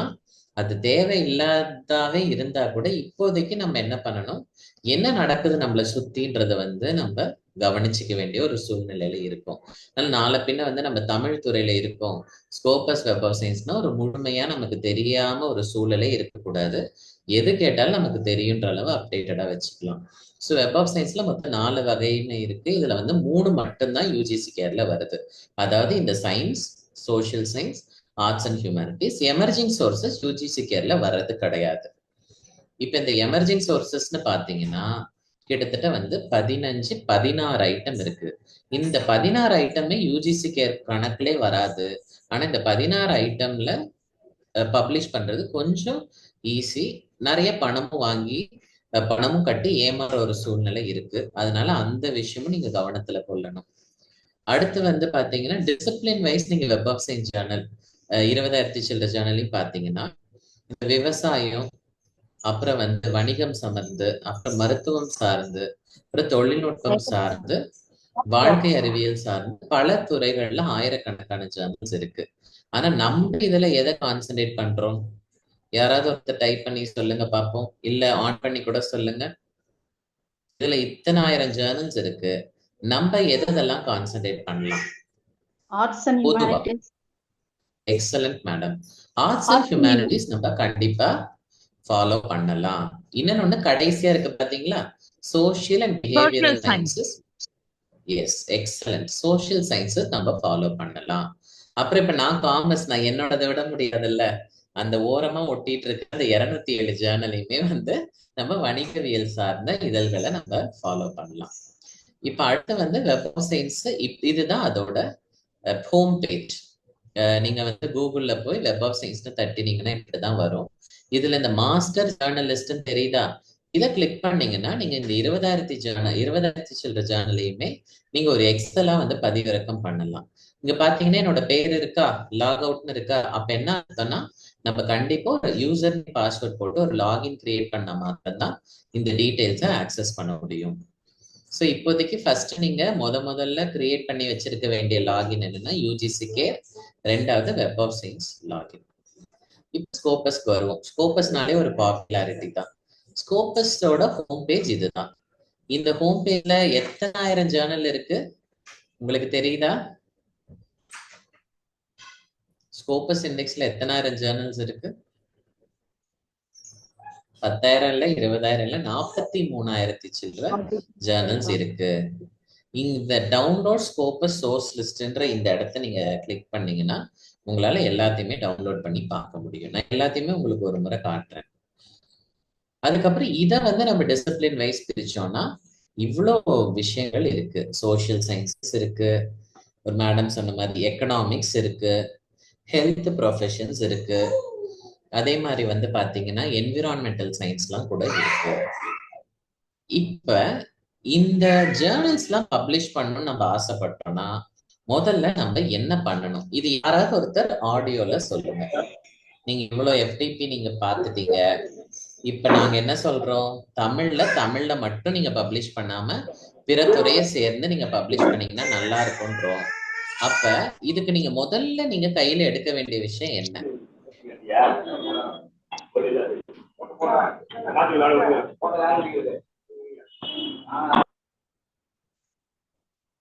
Speaker 3: அது தேவையில்லாதாவே இருந்தா கூட இப்போதைக்கு நம்ம என்ன பண்ணணும், என்ன நடக்குது நம்மள சுத்தின்றத வந்து நம்ம கவனிச்சுக்க வேண்டிய ஒரு சூழ்நிலையில இருக்கும். அதனால நாளை பின்ன வந்து நம்ம தமிழ் துறையில இருக்கோம், ஸ்கோபஸ் வெப் ஆஃப் சயின்ஸ்னா ஒரு முழுமையா நமக்கு தெரியாம ஒரு சூழலே இருக்கக்கூடாது. எது கேட்டாலும் நமக்கு தெரியுன்ற அளவு அப்டேட்டடா வச்சுக்கலாம். ஸோ வெப் ஆஃப் சயின்ஸ்ல மொத்தம் 4 வகையுமே இருக்கு. இதுல வந்து 3 மட்டும்தான் யூஜிசி கேர்ல வருது. அதாவது இந்த science, social science, arts and humanities. Emerging sources UGC கேர்ல வர்றது கிடையாது. இப்ப இந்த எமர்ஜிங் சோர்சஸ்ன்னு பாத்தீங்கன்னா கிட்டத்தட்ட வந்து 16 ஐட்டம் இருக்கு. இந்த 16 ஐட்டமே யூஜிசி கேர் கணக்குலே வராது. ஆனா இந்த 16 ஐட்டம்ல பப்ளிஷ் பண்றது கொஞ்சம் ஈஸி. நிறைய பணமும் வாங்கி பணமும் கட்டி ஏமாற ஒரு சூழ்நிலை இருக்கு. அதனால அந்த விஷயமும் நீங்க கவனத்துல கொள்ளணும். அடுத்து வந்து பாத்தீங்கன்னா டிசிப்ளின் வைஸ் நீங்க வெப் ஆஃப் சயின்ஸ் ஜேர்னல் 20,000 சில்லற ஜேர்னலையும் பாத்தீங்கன்னா விவசாயம், அப்புறம் வந்து வணிகம் சார்ந்து, அப்புறம் மருத்துவம் சார்ந்து, அப்புறம் தொழில்நுட்பம் சார்ந்து, வாழ்க்கை அறிவியல் சார்ந்து பல துறைகள்ல ஆயிரக்கணக்கான ஜேர்னல்ஸ் இருக்கு. ஆனா நம்ம இதுல எதை கான்சென்ட்ரேட் பண்றோம்? யாராவது ஒருத்தர் டைப் பண்ணி சொல்லுங்க பார்ப்போம். இல்ல ஆன் பண்ணி கூட சொல்லுங்க. இதுல இத்தனை ஆயிரம் ஜேர்னல்ஸ் இருக்கு. நம்ம எதெல்லாம் கான்சென்ட்ரேட் பண்ணலாம்?
Speaker 4: ஆர்ட்ஸ் அண்ட்
Speaker 3: பொதுவா
Speaker 4: humanities.
Speaker 3: Excellent madam. Arts and humanities நம்ம கண்டிப்பா ஃபாலோ பண்ணலாம். இன்னொன்னு கடைசியா இருக்கு பாத்தீங்களா, social and behavioural sciences. Yes, excellent. Social sciences நம்ம ஃபாலோ பண்ணலாம். அப்புறம் இப்ப நான் காமர்ஸ், நான் என்னோடதை விட முடியாதுல்ல, அந்த ஓரமா ஒட்டிட்டு இருக்க அந்த 207 ஜேர்னலையுமே வந்து நம்ம வணிகவியல் சார்ந்த இதழ்களை நம்ம ஃபாலோ பண்ணலாம். இப்ப அடுத்து வந்து வெப் ஆஃப் சயின்ஸ், இதுதான் அதோட ஹோம் பேஜ். நீங்க வந்து கூகுள்ல போய் வெப் ஆஃப் சயின்ஸ் தட்டினீங்கன்னா இப்படிதான் வரும். இதுல இந்த மாஸ்டர் ஜேர்னலிஸ்ட் தெரியுதா, இதை கிளிக் பண்ணீங்கன்னா நீங்க இந்த 20,000 சில்லற ஜேர்னலையுமே நீங்க ஒரு எக்ஸலா வந்து பதிவிறக்கம் பண்ணலாம். இங்க பாத்தீங்கன்னா என்னோட பேர் இருக்கா, லாக் அவுட்னு இருக்கா, அப்ப என்ன அர்த்தம்னா நம்ம கண்டிப்பா ஒரு யூசர் பாஸ்வேர்ட் போட்டு ஒரு லாகின் கிரியேட் பண்ண மாத்திரம் இந்த டீடைல்ஸை ஆக்சஸ் பண்ண முடியும். ஸோ இப்போதைக்கு ஃபர்ஸ்ட் நீங்க முதல்ல கிரியேட் பண்ணி வச்சிருக்க வேண்டிய லாகின் என்னன்னா யூஜிசி கேர், ரெண்டாவது வெப் ஆஃப் சயின்ஸ் லாகின். இப்போ ஸ்கோபஸ்க்கு வருவோம். ஸ்கோபஸ்னாலே ஒரு பாப்புலாரிட்டி தான். ஸ்கோபஸோட ஹோம் பேஜ் இதுதான். இந்த ஹோம் பேஜ்ல எத்தனை ஆயிரம் ஜேர்னல் இருக்கு உங்களுக்கு தெரியுதா? ஸ்கோபஸ் இண்டெக்ஸ்ல எத்தனை ஆயிரம் ஜேர்னல்ஸ் இருக்கு? 10,000 இல்ல, 20,000 இல்ல, 43,000 சில்லற ஜேர்னல்ஸ் இருக்கு. இந்த டவுன்லோட் ஸ்கோபஸ் சோர்ஸ் லிஸ்ட்ன்ற இந்த இடத்த நீங்க கிளிக் பண்ணீங்கன்னா உங்களால எல்லாத்தையுமே டவுன்லோட் பண்ணி பார்க்க முடியும். நான் எல்லாத்தையுமே உங்களுக்கு ஒரு முறை காட்டுறேன். அதுக்கப்புறம் இதை வந்து நம்ம டிசிப்ளின் வைஸ் பிரிச்சோம்னா இவ்வளோ விஷயங்கள் இருக்கு. சோஷியல் சயின்சஸ் இருக்கு, ஒரு மேடம் சொன்ன மாதிரி எக்கனாமிக்ஸ் இருக்கு, ஹெல்த் ப்ரொஃபஷன்ஸ் இருக்கு, அதே மாதிரி வந்து பாத்தீங்கன்னா என்விரான்மெண்டல் சயின்ஸ்லாம் கூட இருக்கு. இப்ப இந்த ஜேர்னல்ஸ் எல்லாம் பப்ளிஷ் பண்ணணும்னு நம்ம ஆசைப்பட்டோம்னா முதல்ல நம்ம என்ன பண்ணணும்? இது யாராவது ஒருத்தர் ஆடியோல சொல்லுங்க. நீங்க இவ்வளவு எஃப்டிபி நீங்க பாத்துட்டீங்க, இப்ப நாங்க என்ன சொல்றோம், தமிழ்ல மட்டும் நீங்க பப்ளிஷ் பண்ணாம பிற துறையை சேர்ந்து நீங்க பப்ளிஷ் பண்ணீங்கன்னா நல்லா இருக்கும்ன்றோம். அப்ப இதுக்கு நீங்க முதல்ல நீங்க கையில எடுக்க வேண்டிய விஷயம் என்ன?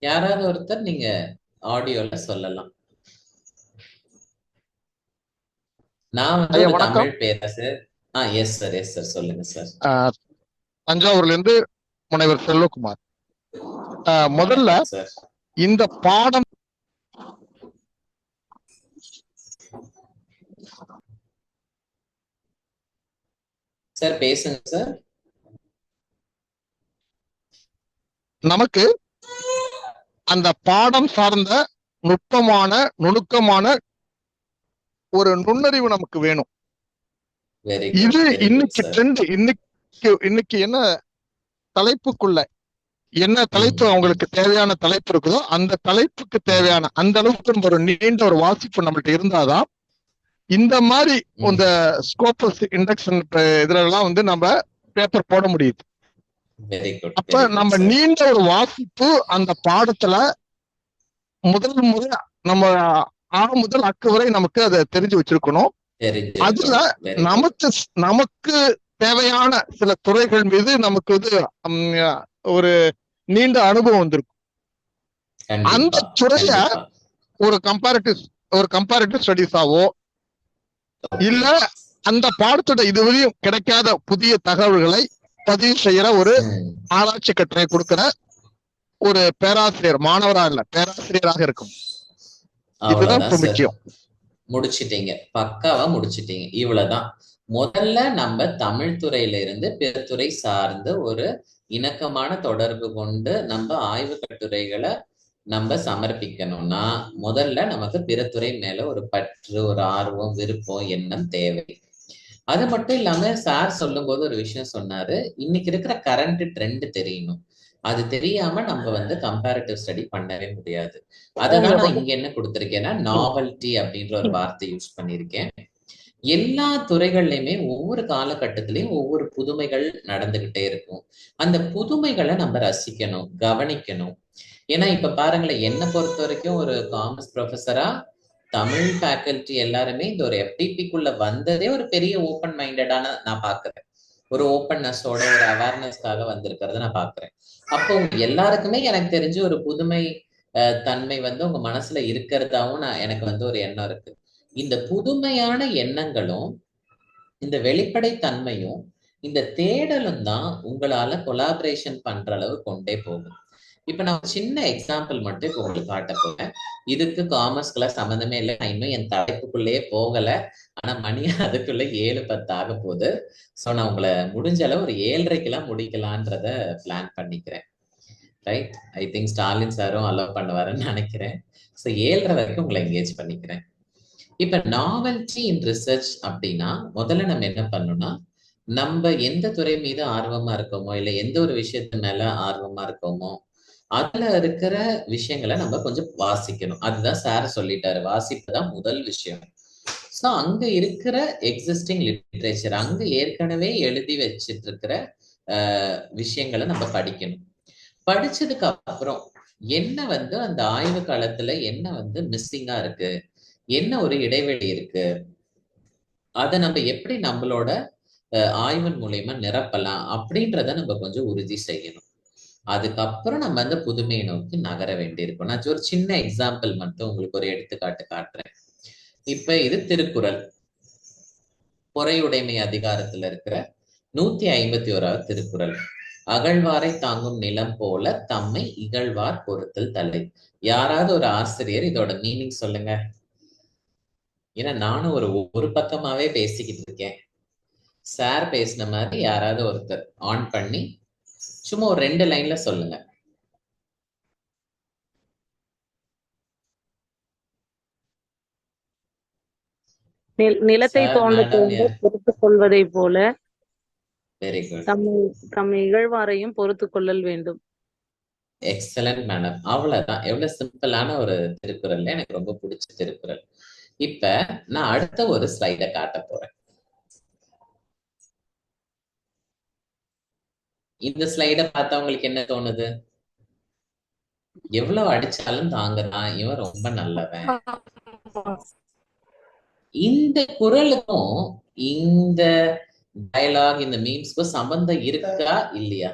Speaker 3: யாராவது ஒருத்தர் நீங்க ஆடியோல சொல்லலாம். நான் வந்து ஒரு தமிழ் பேராசிரியர். எஸ் சார், சொல்லுங்க சார்.
Speaker 5: தஞ்சாவூர்ல இருந்து முனைவர் செல்வகுமார். முதல்ல இந்த பாடம்
Speaker 3: சார் பேசுங்க சார்.
Speaker 5: நமக்கு அந்த பாடம் சார்ந்த நுட்பமான நுணுக்கமான ஒரு நுண்ணறிவு நமக்கு வேணும்.
Speaker 3: வெரி
Speaker 5: இது
Speaker 3: குட், வெரி குட்
Speaker 5: இன்னைக்கு
Speaker 3: சார்.
Speaker 5: ட்ரெண்ட். இன்னைக்கு என்ன தலைப்புக்குள்ள என்ன தலைப்பு அவங்களுக்கு தேவையான தலைப்பு இருக்குதோ அந்த தலைப்புக்கு தேவையான அந்த அளவுக்கு ஒரு நீண்ட ஒரு வாசிப்பு நம்மள்ட்ட இருந்தாதான் இந்த மாதிரி இந்த ஸ்கோபஸ் இண்டக்ஷன் இதுல எல்லாம் வந்து நம்ம பேப்பர் போட முடியுது.
Speaker 3: வெரி குட்,
Speaker 5: அப்ப நம்ம நீண்ட ஒரு வாசிப்பு அந்த பாடத்துல முதல் முறை நம்ம முதல் அக்கு வரை நமக்கு அதை தெரிஞ்சு வச்சிருக்கணும். அதுல நமக்கு தேவையான சில துறைகள் மீது நமக்கு வந்து ஒரு நீண்ட அனுபவம் வந்திருக்கும். அந்த துறைய ஒரு கம்பேரிட்டிவ் ஸ்டடிஸாவோ இல்ல அந்த பாடத்தோட இதுவரையும் கிடைக்காத புதிய தகவல்களை பதிவு செய்யற ஒரு ஆராய்ச்சி கட்டுரை கொடுக்கிற ஒரு பேராசிரியர், மாணவரா இல்ல பேராசிரியராக இருக்கும். இதுதான் முக்கியம்.
Speaker 3: முடிச்சிட்டீங்க, பக்காவா முடிச்சிட்டீங்க. இவ்வளவுதான். முதல்ல நம்ம தமிழ் துறையில இருந்து பிற துறை சார்ந்து ஒரு இணக்கமான தொடர்பு கொண்டு நம்ம ஆய்வு கட்டுரைகளை நம்ம சமர்ப்பிக்கணும்னா முதல்ல நமக்கு பிற துறை மேல ஒரு பற்று, ஒரு ஆர்வம், விருப்பம், எண்ணம் தேவை. அது மட்டும் இல்லாம சார் சொல்லும் போது ஒரு விஷயம் சொன்னாரு, இன்னைக்கு இருக்கிற கரண்ட் ட்ரெண்ட் தெரியணும். அது தெரியாம நம்ம வந்து கம்பேரிட்டிவ் ஸ்டடி பண்ணவே முடியாது. அததான் நான் இங்க என்ன கொடுத்திருக்கேன்னா நாவல்டி அப்படின்ற ஒரு வார்த்தை யூஸ் பண்ணியிருக்கேன். எல்லா துறைகள்லயுமே ஒவ்வொரு காலகட்டத்திலயும் ஒவ்வொரு புதுமைகள் நடந்துகிட்டே இருக்கும். அந்த புதுமைகளை நம்ம ரசிக்கணும், கவனிக்கணும். ஏன்னா இப்ப பாருங்களேன், என்னை பொறுத்த வரைக்கும் ஒரு காமர்ஸ் ப்ரொஃபஸரா தமிழ் ஃபேக்கல்டி எல்லாருமே இந்த ஒரு எஃப்டிபிக்குள்ள வந்ததே ஒரு பெரிய ஓப்பன் மைண்டடான நான் பாக்குறேன். ஒரு ஓப்பன்னஸோட ஒரு அவேர்னஸ்க்காக வந்திருக்கிறத நான் பாக்குறேன். அப்போ எல்லாருக்குமே எனக்கு தெரிஞ்சு ஒரு புதுமை தன்மை வந்து உங்க மனசுல இருக்கிறதாவும் எனக்கு வந்து ஒரு எண்ணம் இருக்கு. இந்த புதுமையான எண்ணங்களும் இந்த வெளிப்படை தன்மையும் இந்த தேடலும் தான் உங்களால கொலாபரேஷன் பண்ற அளவு கொண்டே போகும். இப்ப நான் சின்ன எக்ஸாம்பிள் மட்டும் இப்ப உங்களுக்கு காட்ட போறேன். இதுக்கு காமர்ஸ்க்குள்ள சம்மந்தமே இல்லை. நான் இன்னும் என் தலைப்புக்குள்ளேயே போகல. ஆனா மணி அதுக்குள்ள 7:10 ஆக போகுது. சோ நான் உங்களை முடிஞ்ச அளவு ஒரு 7:30 முடிக்கலான்றத பிளான் பண்ணிக்கிறேன். ரைட்? ஐ திங்க் ஸ்டாலின் சாரும் அலோவ் பண்ணுவாருன்னு நினைக்கிறேன். ஸோ 7:30 வரைக்கும் உங்களை என்கேஜ் பண்ணிக்கிறேன். இப்ப நாவல்டி இன் ரிசர்ச் அப்படின்னா முதல்ல நம்ம என்ன பண்ணணும்னா, நம்ம எந்த துறை மீது ஆர்வமா இருக்கோமோ இல்ல எந்த ஒரு விஷயத்து மேல ஆர்வமா இருக்கோமோ அதுல இருக்கிற விஷயங்களை நம்ம கொஞ்சம் வாசிக்கணும். அதுதான் சார் சொல்லிட்டாரு, வாசிப்பு தான் முதல் விஷயம். ஸோ அங்க இருக்கிற எக்ஸிஸ்டிங் லிட்ரேச்சர், அங்க ஏற்கனவே எழுதி வச்சிட்டு இருக்கிற விஷயங்களை நம்ம படிக்கணும். படிச்சதுக்கு அப்புறம் என்ன வந்து அந்த ஆய்வு காலத்துல என்ன வந்து மிஸ்ஸிங்கா இருக்கு, என்ன ஒரு இடைவெளி இருக்கு, அதை நம்ம எப்படி நம்மளோட ஆய்வின் மூலியமா நிரப்பலாம் அப்படின்றத நம்ம கொஞ்சம் உறுதி செய்யணும். அதுக்கப்புறம் நம்ம அந்த புதுமையை நோக்கி நகர வேண்டியிருக்கும். நான் ஒரு சின்ன எக்ஸாம்பிள் மட்டும் உங்களுக்கு ஒரு எடுத்துக்காட்டு காட்டுறேன். இப்ப இது திருக்குறள், பொறையுடைமை அதிகாரத்துல இருக்கிற 151வது திருக்குறள். அகழ்வாரை தாங்கும் நிலம் போல தம்மை இகழ்வார் பொறுத்தல் தலை. யாராவது ஒரு ஆசிரியர் இதோட மீனிங் சொல்லுங்க. ஏன்னா நானும் ஒரு பக்கமாவே பேசிக்கிட்டு இருக்கேன். சார் பேசின மாதிரி யாராவது ஒருத்தர் ஆன் பண்ணி சும்மா ஒரு 2 லைன்ல சொல்லுங்க.
Speaker 4: நிலத்தை தோண்ட பொறுத்துக் கொள்வதை போல
Speaker 3: வெரி குட்,
Speaker 4: தம்மை இகழ்வாரையும் பொறுத்துக் கொள்ளல் வேண்டும்.
Speaker 3: Excellent madam. அவ்வளவுதான். எவ்வளவு சிம்பிளான ஒரு திருக்குறள், எனக்கு ரொம்ப பிடிச்ச திருக்குறள். இப்ப நான் அடுத்த ஒரு ஸ்லைட காட்ட போறேன். இந்த ஸ்லைட பார்த்தா உங்களுக்கு என்ன தோணுது? எவ்வளவு அடிச்சாலும் தாங்குறான், இவன் ரொம்ப நல்லவன். இந்த குறளுக்கும் இந்த டயலாக், இந்த மீம்ஸ்க்கும் சம்பந்தம் இருக்கா இல்லையா?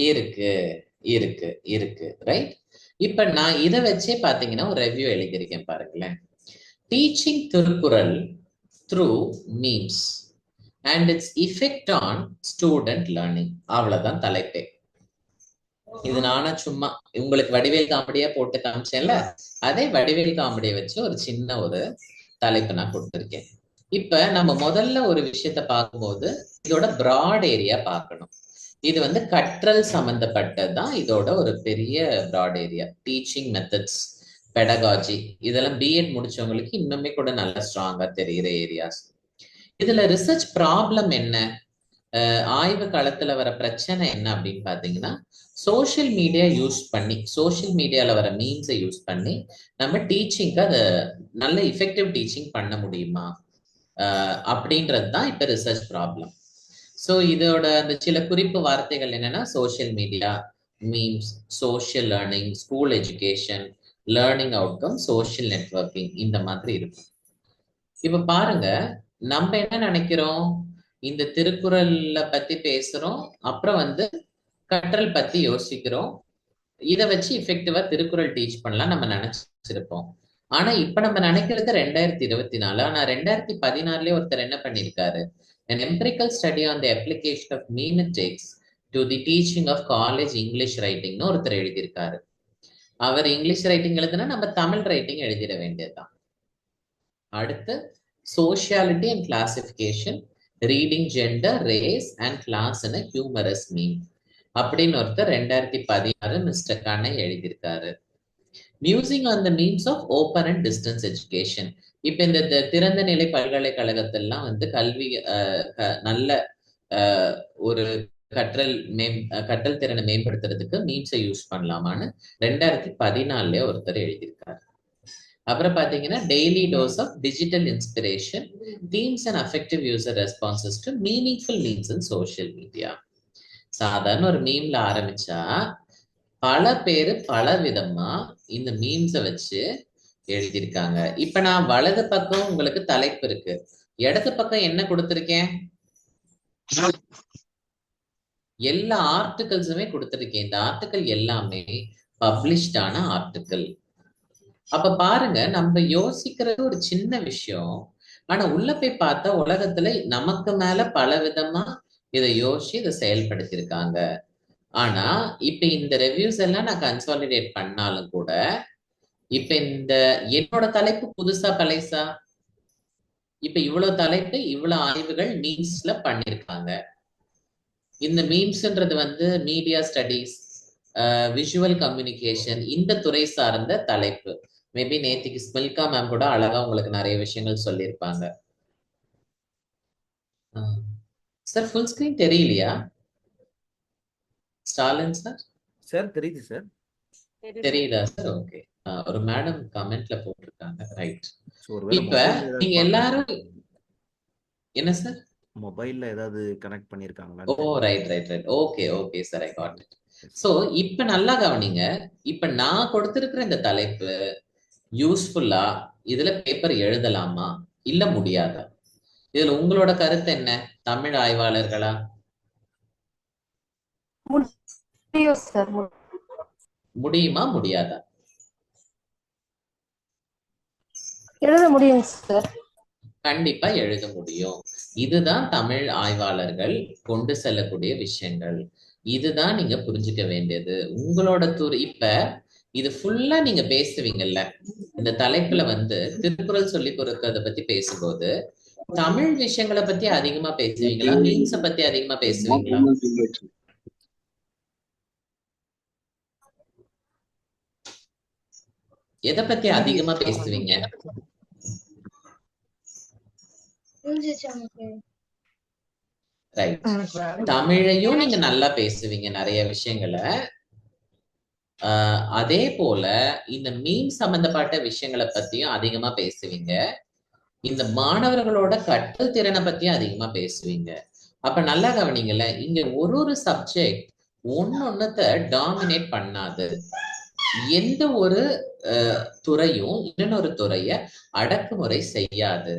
Speaker 3: இருக்கு இருக்கு இருக்கு. ரைட்? இப்ப நான் இதை வச்சே பாத்தீங்கன்னா ஒரு ரிவ்யூ எழுதியிருக்கேன் பாருங்களேன். Teaching Thirukkural through memes and it's effect on student learning. அவ்வளவுதான் தலைப்பே. இது நானா சும்மா உங்களுக்கு வடிவேல் காமெடியா போட்டு காமிச்சேன்ல, அதே வடிவேல் காமெடியை வச்சு ஒரு சின்ன ஒரு தலைப்பு நான் கொடுத்திருக்கேன். இப்ப நம்ம முதல்ல ஒரு விஷயத்த பார்க்கும்போது இதோட பிராட் ஏரியா பார்க்கணும். இது வந்து கற்றல் சம்பந்தப்பட்டதுதான் இதோட ஒரு பெரிய broad area. Teaching methods, pedagogy, இதெல்லாம் பிஎட் முடிச்சவங்களுக்கு இன்னுமே கூட நல்லா ஸ்ட்ராங்கா தெரிகிற ஏரியாஸ். இதுல ரிசர்ச் ப்ராப்ளம் என்ன, ஆய்வு களத்துல வர பிரச்சனை என்ன அப்படின்னு பாத்தீங்கன்னா, சோஷியல் மீடியா யூஸ் பண்ணி, சோஷியல் மீடியால வர மீம்ஸை யூஸ் பண்ணி நம்ம டீச்சிங்க்கு அதை நல்ல இஃபெக்டிவ் டீச்சிங் பண்ண முடியுமா அப்படின்றது தான் இப்ப ரிசர்ச் ப்ராப்ளம். ஸோ இதோட அந்த சில குறிப்பு வார்த்தைகள் என்னன்னா, social media, memes, social learning, school education, learning outcome, social networking, இந்த மாதிரி இருக்கும். இப்ப பாருங்க, நம்ம என்ன நினைக்கிறோம், இந்த திருக்குறள்ல பத்தி பேசுறோம், அப்புறம் வந்து கற்றல் பத்தி யோசிக்கிறோம், இதை வச்சு இஃபெக்டிவா திருக்குறள் டீச் பண்ணலாம் நம்ம நினைச்சிருப்போம். ஆனா இப்ப நம்ம நினைக்கிறது 2024. ஆனா 2016 ஒருத்தர் என்ன பண்ணிருக்காரு, an empirical study on the application of memetics to the teaching of college English writing னு ஒருத்தர் எழுதியிருக்காரு. அவர் இங்கிலீஷ் ரைட்டிங் எழுதுனா நம்ம தமிழ் ரைட்டிங் எழுதிட வேண்டியதுதான். அடுத்து sociality and classification, reading gender, race and class என ஹியூமரஸ் மீம் அப்படின்னு ஒருத்தர் 2016 மிஸ்டர் கண்ணை எழுதியிருக்காரு. Musing on the means of open and distance education. இப்ப இந்த திறந்த நிலை பல்கலைக்கழகத்திலாம் வந்து கல்வி நல்ல ஒரு கற்றல் திறனை மேம்படுத்துறதுக்கு மீம்ஸை யூஸ் பண்ணலாமான்னு 2014 ஒருத்தர் எழுதியிருக்காரு. அப்புறம் பாத்தீங்கன்னா, daily dose of digital inspiration, themes and affective user responses to meaningful memes in social media. சாதாரண ஒரு மீம்ல ஆரம்பிச்சா பல பேரு பல விதமா இந்த மீம்ஸை வச்சு எழுதியிருக்காங்க. இப்ப நான் வலது பக்கம் உங்களுக்கு தலைப்பு இருக்கு, இடது பக்கம் என்ன கொடுத்திருக்கேன், எல்லா ஆர்டிகல்ஸுமே கொடுத்திருக்கேன். இந்த ஆர்டிகல் எல்லாமே பப்ளிஷ்டான ஆர்டிகல். அப்ப பாருங்க, நம்ம யோசிக்கிறது ஒரு சின்ன விஷயம், ஆனா உள்ள போய் பார்த்தா உலகத்துல நமக்கு மேல பல விதமா இதை யோசிச்சு இதை செயல்படுத்தியிருக்காங்க. ஆனா இப்ப இந்த ரிவ்யூஸ் எல்லாம் நான் கன்சாலிடேட் பண்ணாலும் கூட, இப்ப இந்த என்னோட தலைப்பு புதுசா பழைசா, இப்ப இவ்வளவு தலைப்பு இவ்வளவு ஆய்வுகள் மீம்ஸ்ல பண்ணிருக்காங்க. இந்த மீம்ஸ்ன்றது வந்து மீடியா ஸ்டடீஸ், விஷுவல் கம்யூனிகேஷன், இந்த துறை சார்ந்த தலைப்பு. மேபி நேத்திக்கு ஸ்மில்கா மேம் கூட அழகா உங்களுக்கு நிறைய விஷயங்கள் சொல்லியிருப்பாங்க. சார் ஃபுல் ஸ்கிரீன் தெரியலையா ஸ்டாலின் சார்?
Speaker 2: சார் தெரியுது சார்.
Speaker 3: தெரியுதா சார்? ஓகே. ஒரு மேடம் கமெண்ட்ல போட்டிருக்காங்க. ரைட்.
Speaker 2: ஒருவேளை
Speaker 3: இப்ப நீங்க எல்லாரும் என்ன சார்,
Speaker 2: மொபைல்ல ஏதாவது கனெக்ட் பண்ணிருக்காங்களா?
Speaker 3: Oh right right right. Okay okay sir, I got it. So இப்ப நல்லா கவனிங்க, இப்ப நான் கொடுத்திருக்கிற இந்த தலைப்பு யூஸ்ஃபுல்லா, இதுல பேப்பர் எழுதலாமா இல்ல முடியாதா? இதுல உங்களோட கருத்து என்ன, தமிழ் ஆய்வாளர்களா? முடியுமா முடியாதா?
Speaker 6: எழுத முடியும் சார்.
Speaker 3: கண்டிப்பா எழுத முடியும். இதுதான் தமிழ் ஆய்வாளர்கள் கொண்டு செல்லக்கூடிய விஷயங்கள். இதுதான் நீங்க புரிஞ்சுக்க வேண்டியது. உங்களோட துறை இப்ப இது ஃபுல்லா நீங்க பேசுவீங்கல்ல, இந்த தலைப்புல வந்து திருக்குறள் சொல்லி கொடுக்கறத பத்தி பேசும்போது தமிழ் விஷயங்களை பத்தி அதிகமா பேசுவீங்களா, மீன்ஸ பத்தி அதிகமா பேசுவீங்களா? எதை பத்தி அதிகமா பேசுவீங்க? ரைட். தமிழையும் நீங்க நல்லா பேசுவீங்க நிறைய விஷயங்களை. அதே போல இந்த மீம் சம்பந்தப்பட்ட விஷயங்களை பத்தியும் அதிகமா பேசுவீங்க. இந்த மாணவர்களோட கற்றல் திறனை பத்தியும் அதிகமா பேசுவீங்க. அப்ப நல்லா கவனிங்கல்ல, இங்க ஒரு சப்ஜெக்ட் ஒன்னொன்னத்தை டாமினேட் பண்ணாது. எந்த ஒரு துறையும் இன்னொரு துறைய அடக்குமுறை செய்யாது.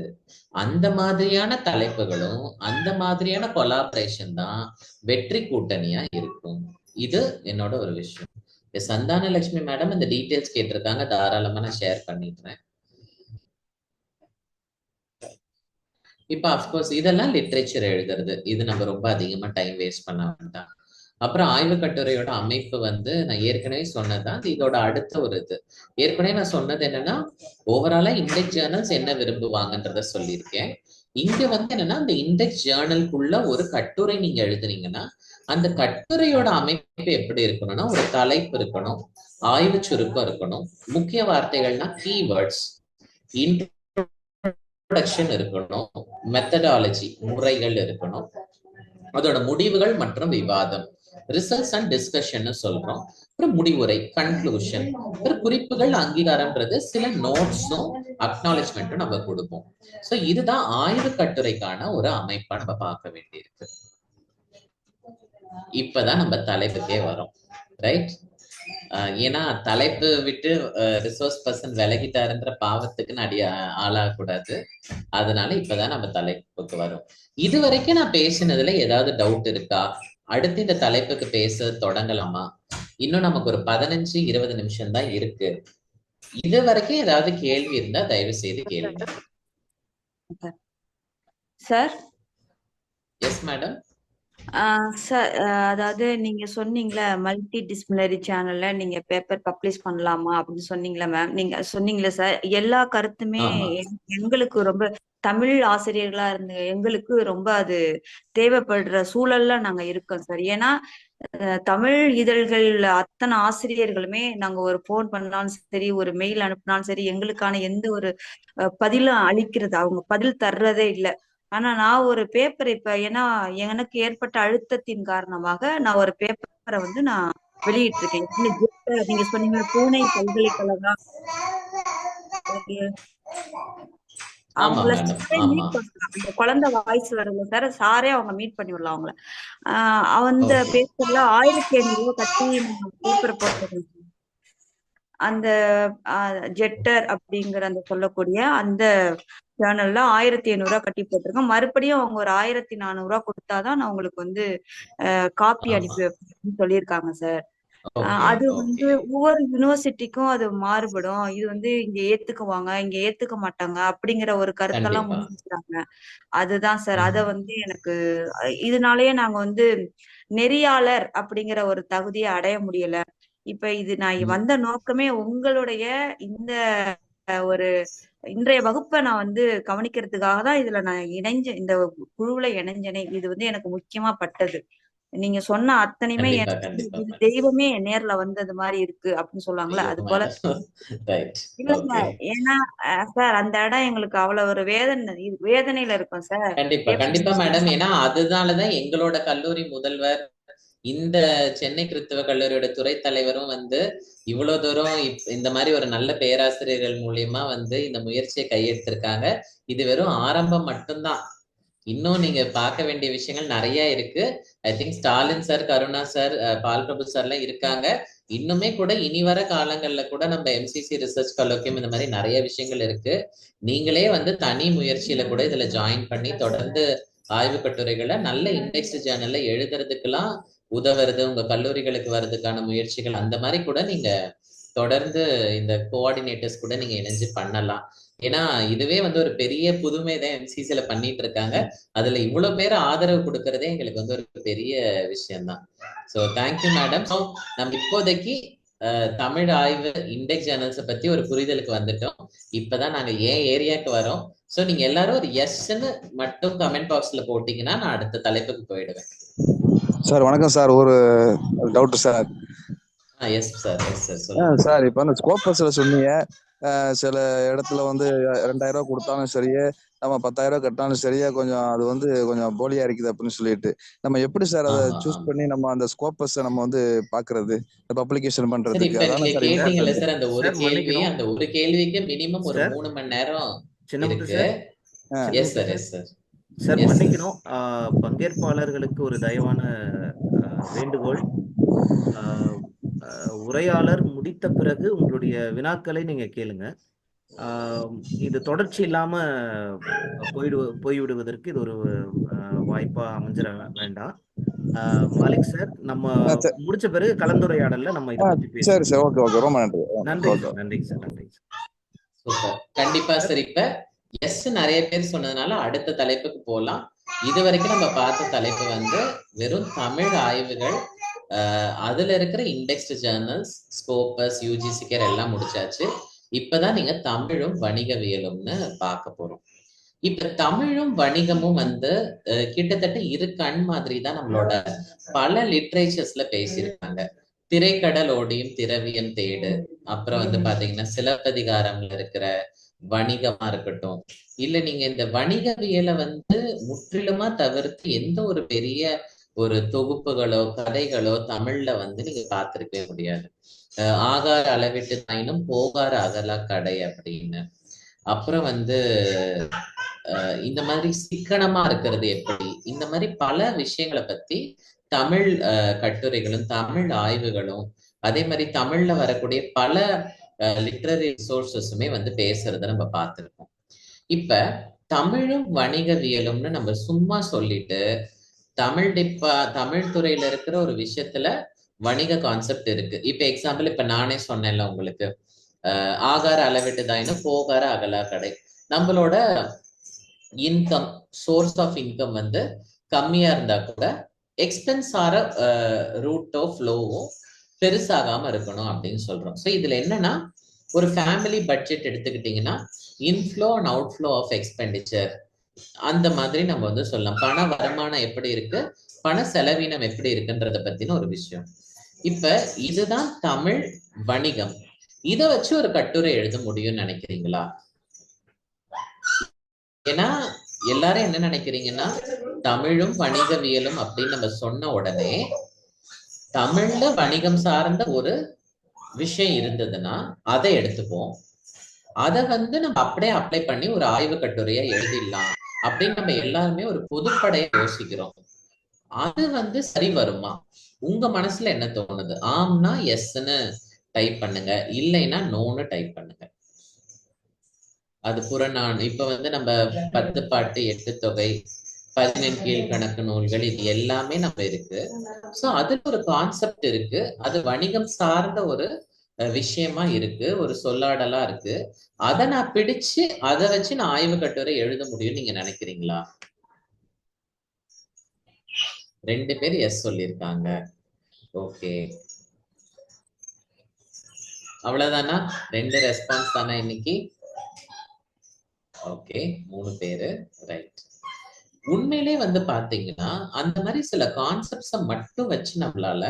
Speaker 3: அந்த மாதிரியான தலைப்புகளும் அந்த மாதிரியான கொலாபரேஷன் தான் வெற்றி கூட்டணியா இருக்கும். இது என்னோட ஒரு விஷயம். சந்தானலட்சுமி மேடம் இந்த டீடைல்ஸ் கேட்டிருக்காங்க, தாராளமா நான் ஷேர் பண்ணிடுறேன். இப்ப அப்கோர்ஸ் இதெல்லாம் லிட்ரேச்சர் எழுதுறது, இது நம்ம ரொம்ப அதிகமா டைம் வேஸ்ட் பண்ண வேண்டாம். அப்புறம் ஆய்வு கட்டுரையோட அமைப்பு வந்து நான் ஏற்கனவே சொன்னதான், இதோட அடுத்த ஒரு இது. ஏற்கனவே நான் சொன்னது என்னன்னா, ஓவராலா இண்டெக்ஸ் ஜேர்னல்ஸ் என்ன விரும்புவாங்கன்றத சொல்லியிருக்கேன். இங்க வந்து என்னன்னா அந்த இண்டெக்ஸ் ஜேர்னலுக்குள்ள ஒரு கட்டுரை நீங்க எழுதுனீங்கன்னா அந்த கட்டுரையோட அமைப்பு எப்படி இருக்கணும்னா ஒரு தலைப்பு இருக்கணும், ஆய்வு சுருக்கம் இருக்கணும், முக்கிய வார்த்தைகள்னா கீவேர்ட்ஸ், இன்ட்ரோடக்ஷன் இருக்கணும், மெத்தடாலஜி முறைகள் இருக்கணும், அதோட முடிவுகள் மற்றும் விவாதம், ரிசல்ட்ஸ் அண்ட் டிஸ்கஷன் சொல்றோம், அப்புறம் முடிவுரை கன்க்ளூஷன், அப்புறம் குறிப்புகள் அங்கீகாரம்ன்றது சில நோட்ஸும் அக்னாலஜ்மெண்ட்டும் நம்ம கொடுப்போம். சோ இதுதான் ஆய்வு கட்டுரைக்கான ஒரு அமைப்பா நம்ம பார்க்க வேண்டியிருக்கு. இப்பதான் நம்ம தலைப்புக்கே வரோம், ரைட்? ஏன்னா தலைப்பு விட்டு ரிசோர்ஸ் பர்சன் விலகிட்டாருன்ற பாவத்துக்கு ஆளாகக்கூடாது. அதனால இப்பதான் நம்ம தலைப்புக்கு வரோம். இது வரைக்கும் நான் பேசினதுல ஏதாவது டவுட் இருக்கா? அடுத்து இந்த தலைப்புக்கு பேச தொடங்கலாமா? இன்னும் நமக்கு ஒரு 15-20 நிமிஷம் தான் இருக்கு. இது வரைக்கும் ஏதாவது கேள்வி இருந்தா தயவு செய்து கேளுங்க.
Speaker 7: சார்.
Speaker 3: Yes madam.
Speaker 7: சார், அதாவது நீங்க சொன்னீங்களே மல்டி டிசிப்ளினரி சேனல்ல நீங்க பேப்பர் பப்ளிஷ் பண்ணலாமா அப்படின்னு சொன்னீங்களா மேம்? நீங்க சொன்னீங்களே சார், எல்லா கருத்துமே எங்களுக்கு ரொம்ப தமிழ் ஆசிரியர்களா இருந்த எங்களுக்கு ரொம்ப அது தேவைப்படுற சூழல்ல நாங்க இருக்கோம் சார். ஏன்னா தமிழ் இதழ்கள் அத்தனை ஆசிரியர்களுமே நாங்க ஒரு போன் பண்ணாலும் சரி, ஒரு மெயில் அனுப்பினாலும் சரி, எங்களுக்கான எந்த ஒரு பதிலும் அளிக்கிறது, அவங்க பதில் தர்றதே இல்லை. ஆனா நான் ஒரு பேப்பர் இப்ப ஏன்னா எனக்கு ஏற்பட்ட அழுத்தத்தின் காரணமாக நான் ஒரு பேப்பரை வந்து நான் வெளியிட்டு இருக்கேன். நீங்க சொன்னீங்க பூனை பல்கலைக்கழகம், அவங்கள மீட் பண்ணலாம். அந்த குழந்தை வாய்ஸ் வரும்ல சார், சாரே அவங்க மீட் பண்ணி விடலாம் அவங்கள. அந்த பேப்பர்ல 1500 கட்டி பேப்பர் போட்டிருக்கேன். அந்த ஜெட்டர் அப்படிங்கிற அந்த சொல்லக்கூடிய அந்த சேனல்ல 1500 கட்டி போட்டிருக்கேன். மறுபடியும் அவங்க ஒரு 1400 கொடுத்தாதான் நான் உங்களுக்கு வந்து காப்பி அனுப்பி வைப்பேன்னு சொல்லியிருக்காங்க சார். அது வந்து ஒவ்வொரு யூனிவர்சிட்டிக்கும் அது மாறுபடும். இது வந்து இங்க ஏத்துக்குவாங்க, இங்க ஏத்துக்க மாட்டாங்க அப்படிங்கிற ஒரு கருத்தெல்லாம் முன்வைக்கிறாங்க. அதுதான் சார், அத வந்து எனக்கு இதனாலயே நாங்க வந்து நெறியாளர் அப்படிங்கிற ஒரு தகுதியை அடைய முடியல. இப்ப இது நான் வந்த நோக்கமே உங்களுடைய இந்த ஒரு இன்றைய வகுப்பை நான் வந்து கவனிக்கிறதுக்காக தான் இதுல நான் இந்த குழுவுல இணைஞ்சனே. இது வந்து எனக்கு முக்கியமா பட்டது. நீங்க சொன்ன அத்தனையுமே எனக்கு தெய்வமே நேர்ல வந்தது மாதிரி இருக்கு அப்படின்னு சொல்லுவாங்களே, அது போல இல்லைங்க. ஏன்னா சார் அந்த இடம் எங்களுக்கு அவ்வளவு ஒரு வேதனையில இருக்கும் சார்.
Speaker 3: கண்டிப்பா கண்டிப்பா மேடம். ஏன்னா அதனாலதான் எங்களோட கல்லூரி முதல்வர், இந்த சென்னை கிறிஸ்தவ கல்லூரியோட துறை தலைவரும் வந்து இவ்வளவு தூரம் இந்த மாதிரி ஒரு நல்ல பேராசிரியர்கள் மூலியமா வந்து இந்த முயற்சியை கையெடுத்திருக்காங்க. இது வெறும் ஆரம்பம் மட்டும்தான். இன்னும் நீங்க பார்க்க வேண்டிய விஷயங்கள் நிறைய இருக்கு. I think Stalin sir, Karuna sir, Paul Prabhu sir எல்லாம் இருக்காங்க. இன்னுமே கூட இனி வர காலங்கள்ல கூட நம்ம எம்சிசி ரிசர்ச் கலோக்கியம் இந்த மாதிரி நிறைய விஷயங்கள் இருக்கு. நீங்களே வந்து தனி முயற்சியில கூட இதுல ஜாயின் பண்ணி தொடர்ந்து ஆய்வு கட்டுரைகளை நல்ல இண்டெக்ஸ் ஜேர்னல்ல எழுதுறதுக்கெல்லாம் உதவுறது, உங்க கல்லூரிகளுக்கு வர்றதுக்கான முயற்சிகள் அந்த மாதிரி கூட நீங்க தொடர்ந்து இந்த கோஆர்டினேட்டர்ஸ் கூட நீங்க இணைஞ்சு பண்ணலாம். ஏன்னா இதுவே வந்து ஒரு பெரிய புதுமை தான் எம்சிசில பண்ணிட்டு இருக்காங்க. அதுல இவ்வளவு பேர் ஆதரவு கொடுக்கறதே எங்களுக்கு வந்து ஒரு பெரிய விஷயம்தான். So thank you madam. ஸோ நம்ம இப்போதைக்கு தமிழ் ஆய்வு இண்டெக்ஸ் ஜேர்னல்ஸை பத்தி ஒரு புரிதலுக்கு வந்துட்டோம். இப்பதான் நாங்க ஏன் ஏரியாவுக்கு வரோம். ஸோ நீங்க எல்லாரும் ஒரு எஸ்ன்னு மட்டும் கமெண்ட் பாக்ஸ்ல போட்டீங்கன்னா நான் அடுத்த தலைப்புக்கு போயிடுவேன்.
Speaker 8: சார் வணக்கம் சார். ஒரு doubt sir.
Speaker 3: Yes sir. Yes sir சொல்லுங்க
Speaker 8: சார். இப்போ அந்த ஸ்கோப்பஸ்ல சொன்னீங்க சில இடத்துல வந்து 2000 ரூபாய் கொடுத்தாலும் சரியே, நம்ம 10,000 ரூபாய் கட்டினாலும் சரியா கொஞ்சம் அது வந்து கொஞ்சம் போலியா இருக்குது அப்படின்னு சொல்லிட்டு நம்ம எப்படி சார் அதை சூஸ் பண்ணி நம்ம அந்த ஸ்கோப்பஸ் நம்ம வந்து பாக்குறது பப்ளிகேஷன் பண்றதுக்கு?
Speaker 3: கேட்டீங்கல்ல சார் அந்த ஒரு கேள்வி, அந்த ஒரு கேள்விக்கு மினிமம் ஒரு 3 மணி நேரம் இருக்கு. Yes sir. Yes sir.
Speaker 2: Sir மன்னிக்கணும், பங்கேற்பாளர்களுக்கு ஒரு தயவான வேண்டுகோள். உரையாளர் முடித்த பிறகு உங்களுடைய வினாக்களை நீங்க கேளுங்க. இது தொடர்ச்சி இல்லாம போய்விடுவதற்கு இது ஒரு வாய்ப்பா அமைஞ்சிட வேண்டாம். மாலிக் சார், நம்ம முடிச்ச பிறகு கலந்துரையாடல நம்ம இதை பத்தி பேசலாம்.
Speaker 8: சரி சார். Okay okay. ரொம்ப நன்றி.
Speaker 2: நன்றி சார். நன்றி சார். நன்றி சார்.
Speaker 3: சூப்பர். கண்டிப்பா சார். இப்ப எஸ் நிறைய பேர் சொன்னதுனால அடுத்த தலைப்புக்கு போலாம். இது வரைக்கும் நம்ம பார்த்த தலைப்பு வந்து வெறும் தமிழ் ஆய்வுகள், அதுல இருக்கிற indexed journals, Scopus, UGC care எல்லாம் முடிச்சாச்சு. இப்பதான் நீங்க தமிழும் வணிகவியலும்னு பார்க்க போறோம். இப்ப தமிழும் வணிகமும் வந்து கிட்டத்தட்ட இரு கண் மாதிரி தான் நம்மளோட பல லிட்ரேச்சர்ஸ்ல பேசியிருக்காங்க. திரைக்கடல் ஓடியும் திரவியம் தேடு, அப்புறம் வந்து பாத்தீங்கன்னா சிலப்பதிகாரம்ல இருக்கிற வணிகமா இருக்கட்டும், இல்ல நீங்க இந்த வணிகவியலை வந்து முற்றிலுமா தவிர்த்து எந்த ஒரு பெரிய ஒரு தொகுப்புகளோ கதைகளோ தமிழ்ல வந்து நீங்க பார்த்திருக்கவே முடியாது. ஆகார அளவிட்டு தாயினும் போகார அகலா கடை அப்படின்னு. அப்புறம் வந்து இந்த மாதிரி சிக்கனமா இருக்கிறது எப்படி, இந்த மாதிரி பல விஷயங்களை பத்தி தமிழ் கட்டுரைகளும் தமிழ் ஆய்வுகளும் அதே மாதிரி தமிழ்ல வரக்கூடிய பல லிட்ரரி ரிசோர்சஸுமே வந்து பேசுறத நம்ம பார்த்திருக்கோம். இப்ப தமிழும் வணிகவியலும்னு நம்ம சும்மா சொல்லிட்டு தமிழ் துறையில இருக்கிற ஒரு விஷயத்துல வணிக கான்செப்ட் இருக்கு. இப்ப எக்ஸாம்பிள் இப்ப நானே சொன்னேன்ல உங்களுக்கு, ஆகார அளவிட்டுதாயின்னு போகார அகலா கடை. நம்மளோட இன்கம், சோர்ஸ் ஆஃப் இன்கம் வந்து கம்மியா இருந்தா கூட எக்ஸ்பென்ஸ் ஆற ரூட்டோ ஃப்ளோவோ பெருசாகாம இருக்கணும் அப்படின்னு சொல்றோம். ஸோ இதுல என்னன்னா, ஒரு ஃபேமிலி பட்ஜெட் எடுத்துக்கிட்டீங்கன்னா inflow and outflow of expenditure அந்த மாதிரி நம்ம வந்து சொல்லலாம். பண வருமானம் எப்படி இருக்கு, பண செலவீனம் எப்படி இருக்குன்றத பத்தின ஒரு விஷயம். இப்ப இதுதான் தமிழ் வணிகம். இத வச்சு ஒரு கட்டுரை எழுத முடியும்னு நினைக்கிறீங்களா? ஏன்னா எல்லாரும் என்ன நினைக்கிறீங்கன்னா, தமிழும் வணிகவியலும் அப்படின்னு நம்ம சொன்ன உடனே தமிழ்ல வணிகம் சார்ந்த ஒரு விஷயம் இருந்ததுன்னா அதை எடுத்துப்போம், அதை வந்து நம்ம அப்படியே அப்ளை பண்ணி ஒரு ஆய்வு கட்டுரையா எழுதிடலாம் அப்படின்னு நம்ம எல்லாருமே ஒரு பொதுப்படைய யோசிக்கிறோம். அது வந்து சரி வருமா? உங்க மனசுல என்ன தோணுது? ஆம்னா எஸ்ன்னு டைப் பண்ணுங்க, இல்லைன்னா நோன்னு டைப் பண்ணுங்க. அது புறநானூறு, இப்ப வந்து நம்ம 10 பாட்டு 8 தொகை 15 கீழ்கணக்கு நூல்கள் இது எல்லாமே நம்ம இருக்கு. சோ அதுல ஒரு கான்செப்ட் இருக்கு, அது வணிகம் சார்ந்த ஒரு விஷயமா இருக்கு, ஒரு சொல்லாடலா இருக்கு. அதை நான் பிடிச்சு அதை வச்சு நான் ஆய்வு கட்டுரை எழுத முடியும் நீங்க நினைக்கிறீங்களா? 2 பேர் எஸ் சொல்லியிருக்காங்க. ஓகே, அவ்வளவுதானா? 2 ரெஸ்பான்ஸ் தானே இன்னைக்கு? ஓகே, 3 பேரு ரைட். உண்மையிலே வந்து பாத்தீங்கன்னா அந்த மாதிரி சில கான்செப்ட்ஸை மட்டும் வச்சு நம்மளால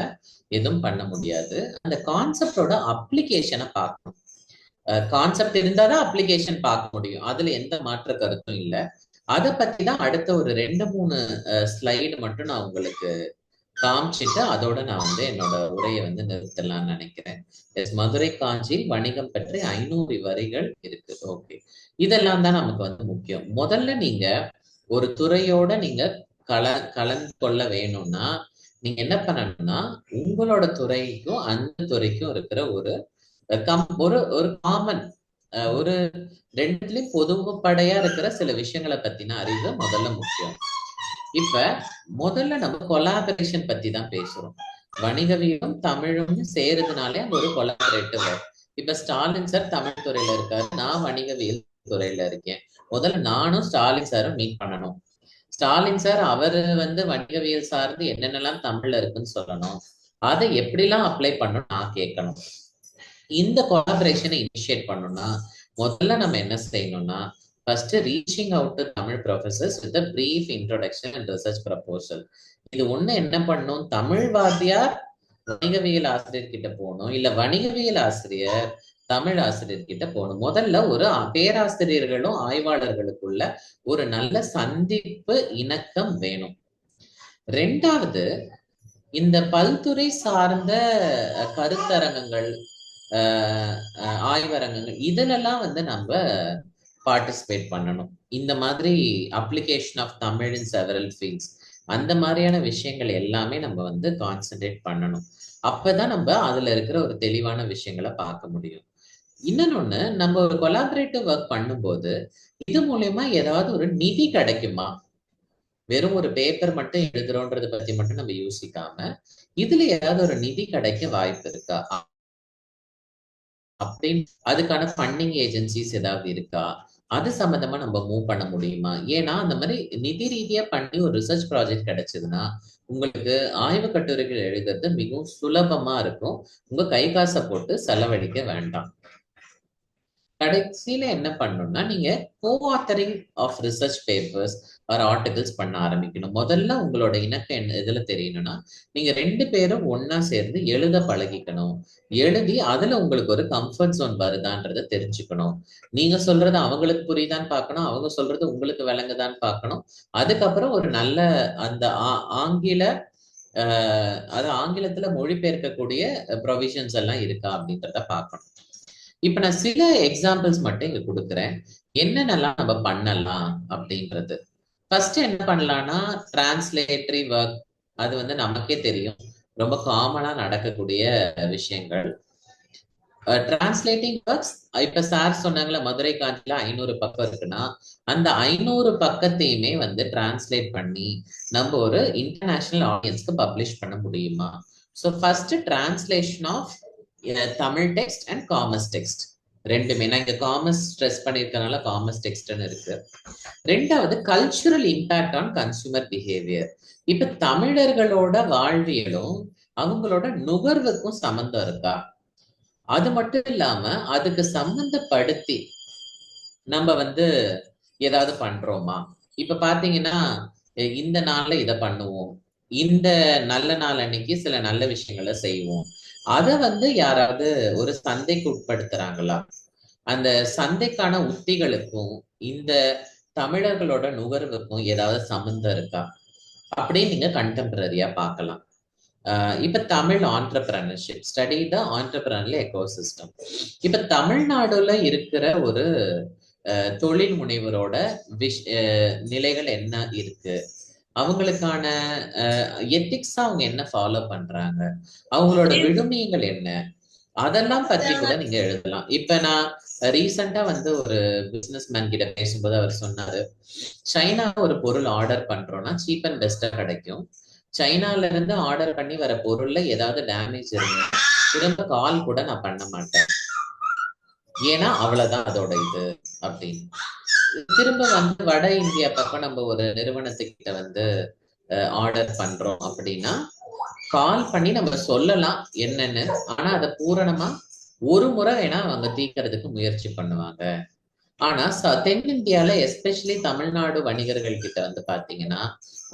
Speaker 3: எதுவும் பண்ண முடியாது. அந்த கான்செப்டோட அப்ளிகேஷனை பார்க்கணும். கான்செப்ட் இருந்தாதான் அப்ளிகேஷன் பார்க்க முடியும், அதுல எந்த மாற்று கருத்தும் இல்லை. அதை பத்தி தான் அடுத்த ஒரு 2-3 ஸ்லைடு மட்டும் நான் உங்களுக்கு காமிச்சிட்டு அதோட நான் வந்து என்னோட உரையை வந்து நிறுத்தலாம்னு நினைக்கிறேன். மதுரை காஞ்சியில் வணிகம் பற்றி 500 வரிகள் இருக்கு. ஓகே, இதெல்லாம் தான் நமக்கு வந்து முக்கியம். முதல்ல நீங்க ஒரு துறையோட நீங்க கலந்து கொள்ள வேணும்னா நீங்க என்ன பண்ணணும்னா, உங்களோட துறைக்கும் அந்த துறைக்கும் இருக்கிற ஒரு காமன் ஒரு ரெண்டுலயும் பொதுப்படையா இருக்கிற சில விஷயங்களை பத்தின அறிவு முதல்ல முக்கியம். இப்ப முதல்ல நம்ம கொலாபரேஷன் பத்தி தான் பேசுறோம். வணிகவியலும் தமிழும் சேருதுனாலே அங்க ஒரு கொலாபரேட்டிவ். இப்ப ஸ்டாலின் சார் தமிழ் துறையில இருக்காரு, நான் வணிகவியல் துறையில இருக்கேன். முதல்ல நானும் ஸ்டாலின் சாரும் மீட் பண்ணணும். ஸ்டாலின் சார் அவரு வந்து வணிகவியல் சார்ந்து என்னென்னலாம் தமிழ்ல இருக்குன்னு சொல்லணும், அதை எப்படிலாம் அப்ளை பண்ணணும் நான் கேட்கணும். இந்த கொலாபரேஷனை இனிஷியேட் பண்ணணும்னா முதல்ல நம்ம என்ன செய்யணும்னா, first reaching out to Tamil professors with a brief introduction and research proposal. இது ஒண்ணு என்ன பண்ணும், தமிழ் வாத்தியார் வணிகவியல் ஆசிரியர் கிட்ட போகணும், இல்ல வணிகவியல் ஆசிரியர் தமிழ் ஆசிரியர் கிட்ட போகணும். முதல்ல ஒரு பேராசிரியர்களும் ஆய்வாளர்களுக்குள்ள ஒரு நல்ல சந்திப்பு இணக்கம் வேணும். ரெண்டாவது, இந்த பல்துறை சார்ந்த கருத்தரங்கங்கள் ஆய்வரங்கங்கள் இதுலெல்லாம் வந்து நம்ம பார்ட்டிசிபேட் பண்ணணும். இந்த மாதிரி application of Tamil in several fields அந்த மாதிரியான விஷயங்கள் எல்லாமே நம்ம வந்து கான்சென்ட்ரேட் பண்ணணும். அப்பதான் நம்ம அதுல இருக்கிற ஒரு தெளிவான விஷயங்களை பார்க்க முடியும். இன்னொன்னு, நம்ம ஒரு கொலாபரேட்டிவ் ஒர்க் பண்ணும்போது இது மூலயமா ஏதாவது ஒரு நிதி கிடைக்குமா? வெறும் ஒரு பேப்பர் மட்டும் எழுதுறோன்றத பத்தி மட்டும் நம்ம யோசிக்காம இதுல ஏதாவது ஒரு நிதி கிடைக்க வாய்ப்பு இருக்கா அப்படின்னு, அதுக்கான ஃபண்டிங் ஏஜென்சிஸ் ஏதாவது இருக்கா, அது சம்பந்தமா நம்ம மூவ் பண்ண முடியுமா? ஏன்னா அந்த மாதிரி நிதி ரீதியா பண்ணி ஒரு ரிசர்ச் ப்ராஜெக்ட் கிடைச்சதுன்னா உங்களுக்கு ஆய்வு கட்டுரைகள் எழுதுறது மிகவும் சுலபமா இருக்கும். உங்க கை காசை போட்டு செலவழிக்க வேண்டாம். கடைசியில என்ன பண்ணணும்னா நீங்க co-authoring of research papers or articles பண்ண ஆரம்பிக்கணும். முதல்ல உங்களோட இணக்கம் என்ன இதுல தெரியணும்னா நீங்க 2 பேரும் ஒன்னா சேர்ந்து எழுத பழகிக்கணும். எழுதி அதுல உங்களுக்கு ஒரு கம்ஃபர்ட் ஜோன் வருதான்றத தெரிஞ்சுக்கணும். நீங்க சொல்றது அவங்களுக்கு புரியுதான்னு பார்க்கணும், அவங்க சொல்றது உங்களுக்கு விளங்குதான்னு பார்க்கணும். அதுக்கப்புறம் ஒரு நல்ல அந்த ஆங்கில அது ஆங்கிலத்துல மொழிபெயர்க்கக்கூடிய ப்ரொவிஷன்ஸ் எல்லாம் இருக்கா அப்படின்றத பார்க்கணும். இப்ப நான் சில எக்ஸாம்பிள்ஸ் மட்டும் இங்க கொடுக்குறேன், என்னென்னலாம் நம்ம பண்ணலாம் அப்படின்றது. ஃபர்ஸ்ட் என்ன பண்ணலாம்னா டிரான்ஸ்லேட்டரி ஒர்க். அது வந்து நமக்கே தெரியும், ரொம்ப காமனா நடக்கக்கூடிய விஷயங்கள். டிரான்ஸ்லேட்டிங் ஒர்க்ஸ், இப்ப சார் சொன்னாங்களே மதுரை காஞ்சில 500 பக்கம் இருக்குன்னா அந்த 500 பக்கத்தையுமே வந்து டிரான்ஸ்லேட் பண்ணி நம்ம ஒரு இன்டர்நேஷனல் ஆடியன்ஸ்க்கு பப்ளிஷ் பண்ண முடியுமா? So first translation of Tamil text and commerce text ரெண்டுமே. நான் இங்க காமர்ஸ் ஸ்ட்ரெஸ் பண்ணிருக்கனால காமர்ஸ் டெக்ஸ்ட்னு இருக்கு. ரெண்டாவது cultural impact on consumer behaviour. இப்ப தமிழர்களோட வாழ்வியலும் அவங்களோட நுகர்வுக்கும் சம்பந்தம் இருக்கா? அது மட்டும் இல்லாம அதுக்கு சம்பந்தப்படுத்தி நம்ம வந்து ஏதாவது பண்றோமா? இப்ப பாத்தீங்கன்னா இந்த நாள்ல இதை பண்ணுவோம், இந்த நல்ல நாள் அன்னைக்கு சில நல்ல விஷயங்களை செய்வோம். அதை வந்து யாராவது ஒரு சந்தைக்கு உட்படுத்துறாங்களா? அந்த சந்தைக்கான உத்திகளுக்கும் இந்த தமிழர்களோட நுகர்வுக்கும் ஏதாவது சம்பந்தம் இருக்கா அப்படின்னு நீங்க கண்டெம்பரரியா பார்க்கலாம். இப்ப Tamil entrepreneurship study the entrepreneurial ecosystem. இப்ப தமிழ்நாடுல இருக்கிற ஒரு தொழில் முனைவரோட நிலைகள் என்ன இருக்கு, அவங்களுக்கான எத்திக்ஸா அவங்க என்ன ஃபாலோ பண்றாங்க, அவங்களோட விழுமியங்கள் என்ன, அதெல்லாம் பத்தி கூட நீங்க எழுதலாம். இப்ப நான் ரீசெண்டா வந்து ஒரு பிசினஸ் மேன் கிட்ட பேசும்போது அவர் சொன்னாரு, சைனா ஒரு பொருள் ஆர்டர் பண்றோம்னா சீப் அண்ட் பெஸ்டா கிடைக்கும். சைனால இருந்து ஆர்டர் பண்ணி வர பொருள்ல ஏதாவது டேமேஜ் இருக்கு திரும்ப கால் கூட நான் பண்ண மாட்டேன், ஏன்னா அவ்வளவுதான் அதோட இது அப்படின்னு. திரும்ப வந்து வட இந்தியா பக்கம் நம்ம ஒரு நிறுவனத்துக்கிட்ட வந்து ஆர்டர் பண்றோம் அப்படின்னா கால் பண்ணி நம்ம சொல்லலாம் என்னன்னு, ஆனா அதை பூரணமா ஒரு முறை வேணா அவங்க தீர்க்கறதுக்கு முயற்சி பண்ணுவாங்க. ஆனா தென்னிந்தியால எஸ்பெஷலி தமிழ்நாடு வணிகர்கள் கிட்ட வந்து பாத்தீங்கன்னா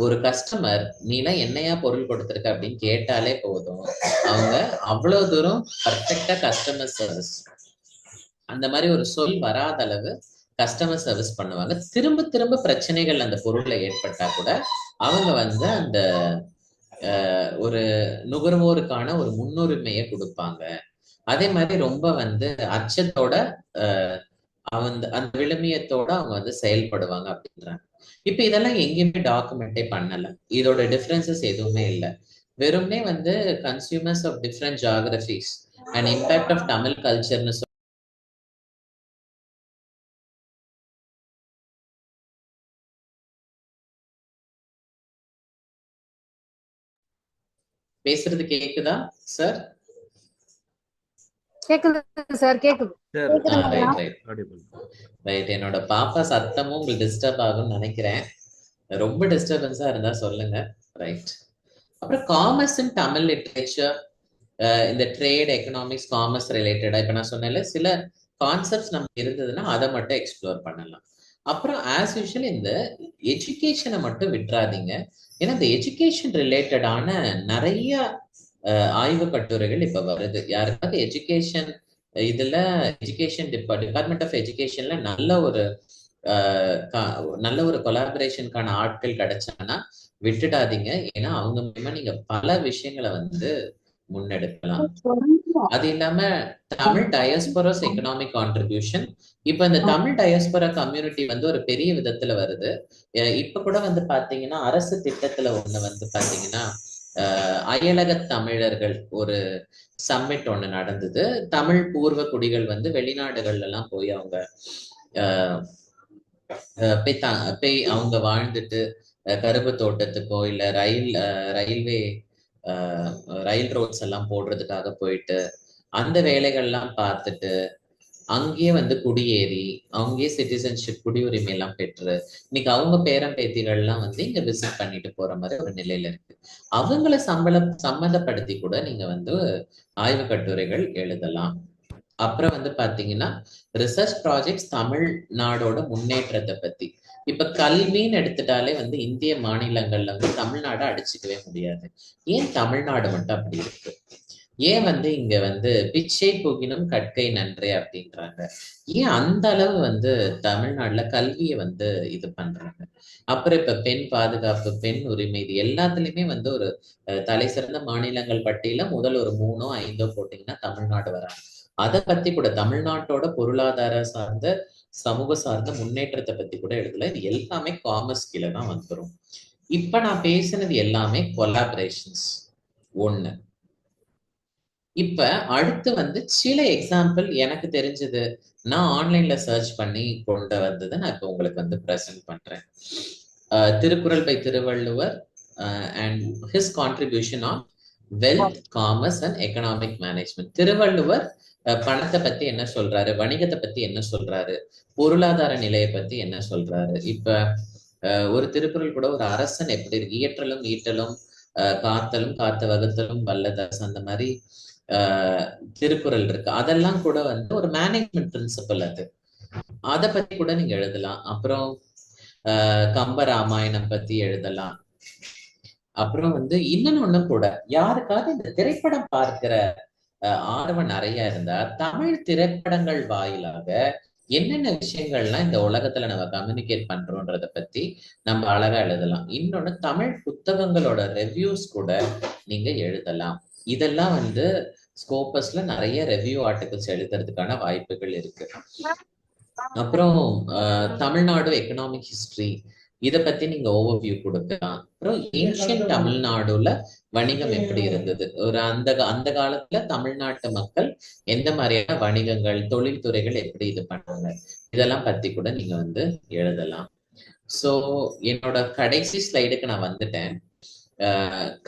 Speaker 3: ஒரு கஸ்டமர் நீலாம் என்னையா பொருள் கொடுத்துருக்க அப்படின்னு கேட்டாலே போதும், அவங்க அவ்வளவு தூரம் பர்ஃபெக்டா கஸ்டமர் சர்வீஸ், அந்த மாதிரி ஒரு சொல் வராத அளவு கஸ்டமர் சர்வீஸ் பண்ணுவாங்க. திரும்ப திரும்ப பிரச்சனைகள் அந்த பொருள்ல ஏற்பட்டா கூட அவங்க வந்து அந்த ஒரு நுகர்வோருக்கான ஒரு முன்னுரிமையை கொடுப்பாங்க. அதே மாதிரி ரொம்ப வந்து அச்சத்தோட அந்த விழுமியத்தோட அவங்க வந்து செயல்படுவாங்க அப்படின்றாங்க. இப்ப இதெல்லாம் எங்கேயுமே டாக்குமெண்டே பண்ணல, இதோட டிஃபரன்சஸ் எதுவுமே இல்லை. வெறும்னே வந்து consumers of different geographies and impact of Tamil கல்ச்சர்னு பேசுறது கேக்குதா சார்?
Speaker 6: கேக்குது சார், கேக்குது.
Speaker 3: ரைட். என்னோட பாப்பா சத்தமும் உங்களுக்கு டிஸ்டர்ப் ஆகும்னு நினைக்கிறேன், ரொம்ப டிஸ்டர்பன்ஸா இருந்தா சொல்லுங்க. ரைட். அப்புறம் காமர்ஸ் இன் தமிழ் லிட்ரேச்சர், இந்த ட்ரேட், எக்கனாமிக்ஸ், காமர்ஸ் ரிலேட்டடா இப்ப நான் சொன்னேன்ல சில கான்செப்ட்ஸ் நமக்கு இருந்ததுன்னா அதை மட்டும் எக்ஸ்ப்ளோர் பண்ணலாம். அப்புறம் ஆஸ் யூஷுவல் இந்த எஜுகேஷனை மட்டும் விட்டுறாதீங்க, ஏன்னா இந்த எஜுகேஷன் ரிலேட்டடான நிறைய ஆய்வு கட்டுரைகள் இப்ப வருது. யாருக்காவது எஜுகேஷன் இதுல எஜுகேஷன் டிபார்ட்மெண்ட் ஆஃப் எஜுகேஷன்ல நல்ல ஒரு கொலாபரேஷனுக்கான ஆட்கள் கிடைச்சாங்கன்னா விட்டுடாதீங்க, ஏன்னா அவங்க மூலமா நீங்க பல விஷயங்களை வந்து முன்னெடுக்கலாம். அது இல்லாம தமிழ் டயஸ்போராஸ் எக்கனாமிக் கான்ட்ரிபியூஷன். இப்ப இந்த தமிழ் டயஸ்போரா கம்யூனிட்டி வந்து ஒரு பெரிய விதத்துல வருது. இப்ப கூட வந்து பாத்தீங்கன்னா அரசு திட்டத்துல ஒண்ணு வந்து பாத்தீங்கன்னா அயலக தமிழர்கள் ஒரு சம்மிட் ஒண்ணு நடந்தது. தமிழ் பூர்வ குடிகள் வந்து வெளிநாடுகள்ல எல்லாம் போய் அவங்க போய் அவங்க வாழ்ந்துட்டு கரும்பு தோட்டத்துக்கோ இல்ல ரயில்வே ரயில் ரோட்ஸ் எல்லாம் போடுறதுக்காக போயிட்டு அந்த வேலைகள்லாம் பார்த்துட்டு அங்கேயே வந்து குடியேறி அங்கேயே சிட்டிசன்ஷிப் குடியுரிமை எல்லாம் பெற்று இன்னைக்கு அவங்க பேரன் பேத்திகள்லாம் வந்து இங்க விசிட் பண்ணிட்டு போற மாதிரி ஒரு நிலையில இருக்கு. அவங்கள சம்பந்தப்படுத்தி கூட நீங்க வந்து ஆய்வு கட்டுரைகள் எழுதலாம். அப்புறம் வந்து பாத்தீங்கன்னா ரிசர்ச் ப்ராஜெக்ட்ஸ் தமிழ்நாடோட முன்னேற்றத்தை பத்தி. இப்ப கல்வின்னு எடுத்துட்டாலே வந்து இந்திய மாநிலங்கள்ல வந்து தமிழ்நாடு அடிச்சுக்கவே முடியாது. ஏன் தமிழ்நாடு மட்டும் அப்படி இருக்கு? ஏன் வந்து இங்க வந்து பிச்சை புகினும் கற்கை நன்றே அப்படின்றாங்க? ஏன் அந்த அளவு வந்து தமிழ்நாட்டுல கல்வியை வந்து இது பண்றாங்க? அப்புறம் இப்ப பெண் பாதுகாப்பு, பெண் உரிமை, இது எல்லாத்துலயுமே வந்து ஒரு தலை சிறந்த மாநிலங்கள் பட்டியல முதல் ஒரு 3ஓ 5ஓ போட்டீங்கன்னா தமிழ்நாடு வராங்க. அதை பத்தி கூட தமிழ்நாட்டோட பொருளாதார சார்ந்த சமூக சார்ந்த முன்னேற்றத்தை பத்தி கூட எழுதல. இது எல்லாமே காமர்ஸ் கீழே தான் வந்துடும். இப்ப நான் பேசினது எல்லாமே கொலாபரேஷன்ஸ் ஒண்ணு. இப்ப அடுத்து வந்து சில எக்ஸாம்பிள் எனக்கு தெரிஞ்சது, நான் ஆன்லைன்ல சர்ச் பண்ணி கொண்டு வந்ததை நான் இப்ப உங்களுக்கு வந்து பிரசன்ட் பண்றேன். Thirukkural by Thiruvalluvar and his contribution on wealth, commerce and economic management. Thiruvalluvar பணத்தை பத்தி என்ன சொல்றாரு, வணிகத்தை பத்தி என்ன சொல்றாரு, பொருளாதார நிலையை பத்தி என்ன சொல்றாரு. இப்ப ஒரு திருக்குறள் கூட ஒரு அரசன் எப்படி இருக்கு, இயற்றலும் ஈட்டலும் காத்தலும் காத்த வகுத்தலும் வல்லதரசு, அந்த மாதிரி திருக்குறள் இருக்கு. அதெல்லாம் கூட வந்து ஒரு மேனேஜ்மெண்ட் பிரின்சிபல். அதை பத்தி கூட நீங்க எழுதலாம். அப்புறம் கம்ப ராமாயணம் பத்தி எழுதலாம். அப்புறம் வந்து இன்னொன்னு கூட, யாருக்காவது இந்த திரைப்படம் பார்க்கிற ஆர்வம் நிறைய இருந்தா தமிழ் திரைப்படங்கள் வாயிலாக என்னென்ன விஷயங்கள்லாம் இந்த உலகத்துல நம்ம கம்யூனிகேட் பண்றோம்ன்றத பத்தி நம்ம அழகா எழுதலாம். இன்னொன்னு தமிழ் புத்தகங்களோட ரிவ்யூஸ் கூட நீங்க எழுதலாம். இதெல்லாம் வந்து ஸ்கோபஸ்ல நிறைய ரிவ்யூ ஆர்டிகல்ஸ் எழுதுறதுக்கான வாய்ப்புகள் இருக்கு. அப்புறம் தமிழ்நாடு எக்கனாமிக் ஹிஸ்டரி, இதை பத்தி நீங்க ஓவர்வியூ கொடுக்கலாம். அப்புறம் ஏன்ஷியன் தமிழ்நாடுல வணிகம் எப்படி இருந்தது, ஒரு அந்த காலத்துல தமிழ்நாட்டு மக்கள் எந்த மாதிரியான வணிகங்கள், தொழில்துறைகள் எப்படி இது பண்ணாங்க, இதெல்லாம் பத்தி கூட நீங்க வந்து எழுதலாம். சோ என்னோட கடைசி ஸ்லைடுக்கு நான் வந்துட்டேன்.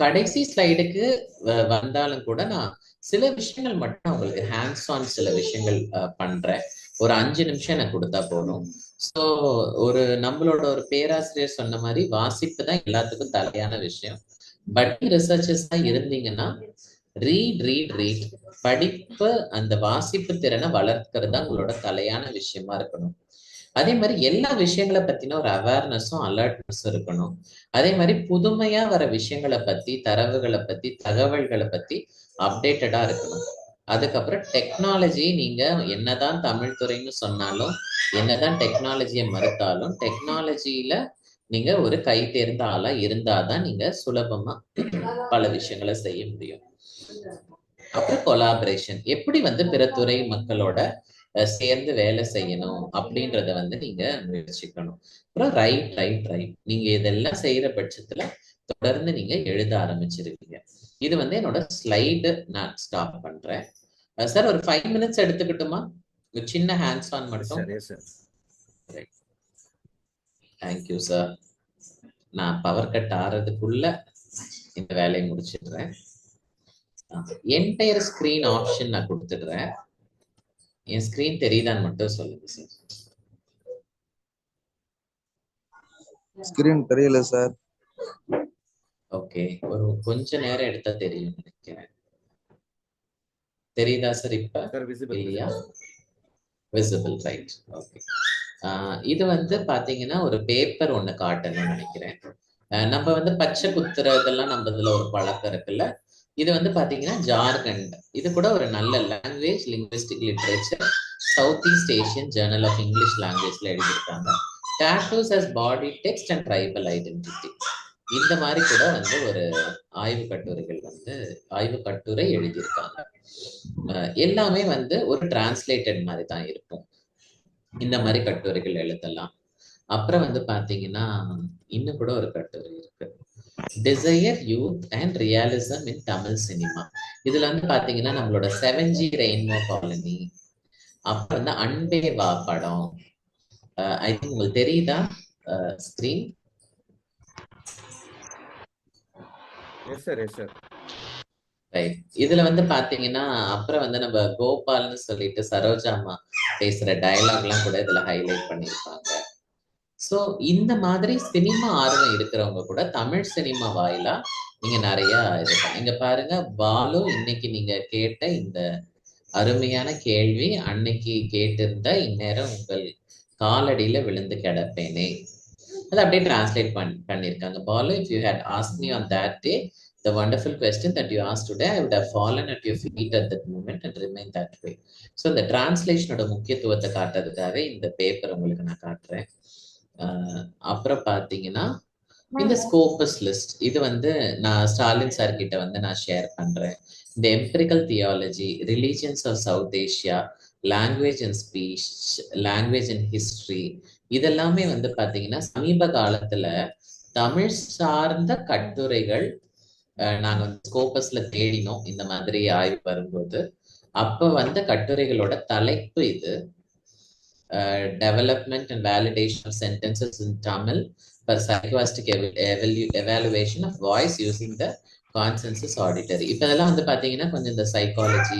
Speaker 3: கடைசி ஸ்லைடுக்கு வந்தாலும் கூட நான் சில விஷயங்கள் மட்டும் உங்களுக்கு ஹேண்ட்ஸ் ஆன் சில விஷயங்கள் பண்றேன். ஒரு 5 நிமிஷம் எனக்கு கொடுத்தா போதும். சோ ஒரு நம்மளோட ஒரு பேராசிரியர் சொன்ன மாதிரி வாசிப்பு தான் எல்லாத்துக்கும் தலையான விஷயம். பட் ரிசர்ச்சர்ஸ் தான் இருந்தீங்கன்னா ரீட் படிப்பு, அந்த வாசிப்பு திறனை வளர்க்கிறது தான் உங்களோட தலையான விஷயமா இருக்கணும். அதே மாதிரி எல்லா விஷயங்களை பத்தின ஒரு அவேர்னஸும் அலர்ட்னஸும் இருக்கணும். அதே மாதிரி புதுமையா வர விஷயங்களை பத்தி, தரவுகளை பத்தி, தகவல்களை பத்தி அப்டேட்டடா இருக்கணும். அதுக்கப்புறம் டெக்னாலஜி, நீங்க என்னதான் தமிழ் துறைன்னு சொன்னாலும், என்னதான் டெக்னாலஜியை மறுத்தாலும், டெக்னாலஜியில நீங்க ஒரு கை தேர்ந்த ஆளா இருந்தாதான் நீங்க சுலபமா பல விஷயங்களை செய்ய முடியும். அப்புறம் கொலாபரேஷன், எப்படி வந்து பிற துறை மக்களோட சேர்ந்து வேலை செய்யணும் அப்படின்றத வந்து நீங்க முயற்சிக்கணும். அப்புறம் ரைட் நீங்க இதெல்லாம் செய்யற பட்சத்துல தொடர்ந்து நீங்க எழுத ஆரம்பிச்சிருவீங்க. இது வந்து என்னோட ஸ்லைடு நான் ஸ்டாப் பண்றேன். சார் ஒரு 5 மினிட்ஸ் எடுத்துக்கிட்டுமா? ஒரு சின்ன ஹேண்ட்ஸ் ஆன் மட்டும். Thank you sir. நான் பவர் கட் ஆறதுக்குள்ள இந்த வேலையை முடிச்சிடுறேன். என்டையர் ஸ்கிரீன் ஆப்ஷன் நான் கொடுத்துடுறேன். என் ஸ்கிரீன் தெரியுதான்னு மட்டும் சொல்லுங்க சார்.
Speaker 8: ஸ்கிரீன் தெரியல சார்.
Speaker 3: ஓகே, ஒரு கொஞ்ச நேரம் எடுத்தா தெரியும் நினைக்கிறேன். தெரியுதா சார்? இப்ப இல்லையா? Visible, right. ஓகே. இது வந்து பாத்தீங்கன்னா ஒரு பேப்பர் ஒண்ணு காட்டணும்னு நினைக்கிறேன். நம்ம வந்து பச்சை குத்துறதெல்லாம் நம்ம இதுல ஒரு பழக்கம் இருக்குல்ல. இது வந்து பாத்தீங்கன்னா ஜார்க்கண்ட், இது கூட ஒரு நல்ல language linguistic literature, south east Asian journal of English லாங்குவேஜ்ல எழுதியிருக்காங்க. Tattoos as body text and tribal identity, இந்த மாதிரி கூட வந்து ஒரு ஆய்வு கட்டுரை எழுதியிருக்காங்க. எல்லாமே வந்து ஒரு டிரான்ஸ்லேட்டட் மாதிரி தான் இருக்கும். இந்த மாதிரி கட்டுரைகள் எழுதலாம். அப்புறம் வந்து பாத்தீங்கன்னா இன்னும் கூட ஒரு கட்டுரை இருக்கு, desire youth and realism in Tamil cinema. இதுல வந்து பாத்தீங்கன்னா நம்மளோட 7G ரெயின்போ காலனி, அப்புறம் வந்து அன்பே வா படம். ஐ திங்க் உங்களுக்கு தெரியுதா ஸ்கிரீன்? ரைட். இதுல வந்து பாத்தீங்கன்னா அப்புறம் வந்து நம்ம கோபால்னு சொல்லிட்டு சரோஜாமா பேசுற டயலாக் எல்லாம் கூட இதுல ஹைலைட் பண்ணியிருப்பாங்க. சோ இந்த மாதிரி சினிமா ஆர்வம் இருக்கிறவங்க கூட தமிழ் சினிமா வாயிலா நீங்க நிறைய இது இங்க பாருங்க. பாலு இன்னைக்கு நீங்க கேட்ட இந்த அருமையான கேள்வி. அன்னைக்கு கேட்டிருந்த இந்நேரம் உங்கள் காலடியில விழுந்து கிடப்பேனே. அதை அப்படியே டிரான்ஸ்லேட் பண்ணியிருக்காங்க. Balu, if you had asked me on that day the wonderful question that you asked today, I would have fallen at your feet at that moment and remained that way. So இந்த டிரான்ஸ்லேஷனோட முக்கியத்துவத்தை காட்டுறதுக்காக இந்த paper உங்களுக்கு நான் காட்டுறேன். அப்புறம் பார்த்தீங்கன்னா இந்த ஸ்கோபஸ் லிஸ்ட் இது வந்து நான் ஸ்டாலின் சார் கிட்ட வந்து நான் ஷேர் பண்றேன். இந்த empirical theology, religions of south Asia, language and speech, language and history, இதெல்லாமே வந்து பாத்தீங்கன்னா சமீப காலத்துல தமிழ் சார்ந்த கட்டுரைகள் நாங்க வந்து ஸ்கோபஸ்ல தேடினோம். இந்த மாதிரி ஆய்வு வரும்போது அப்ப வந்த கட்டுரைகளோட தலைப்பு இது, development and validation of sentences in Tamil for psychoastic evaluation of voice using the consensus auditory. இப்ப இதெல்லாம் வந்து பாத்தீங்கன்னா கொஞ்சம் இந்த சைக்காலஜி,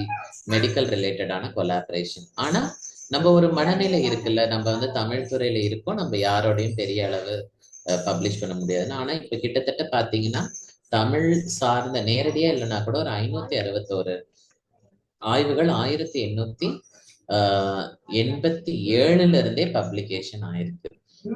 Speaker 3: மெடிக்கல் ரிலேட்டடான கொலாபரேஷன். ஆனா நம்ம ஒரு மனநிலை இருக்குல்ல, நம்ம வந்து தமிழ் துறையில இருக்கோம், நம்ம யாரோடையும் பெரிய அளவு பப்ளிஷ் பண்ண முடியாதுன்னு. ஆனா இப்ப கிட்டத்தட்ட பாத்தீங்கன்னா தமிழ் சார்ந்த நேரடியா இல்லைன்னா கூட ஒரு 561 ஆய்வுகள் 1887ல இருந்தே பப்ளிகேஷன் ஆயிருக்கு.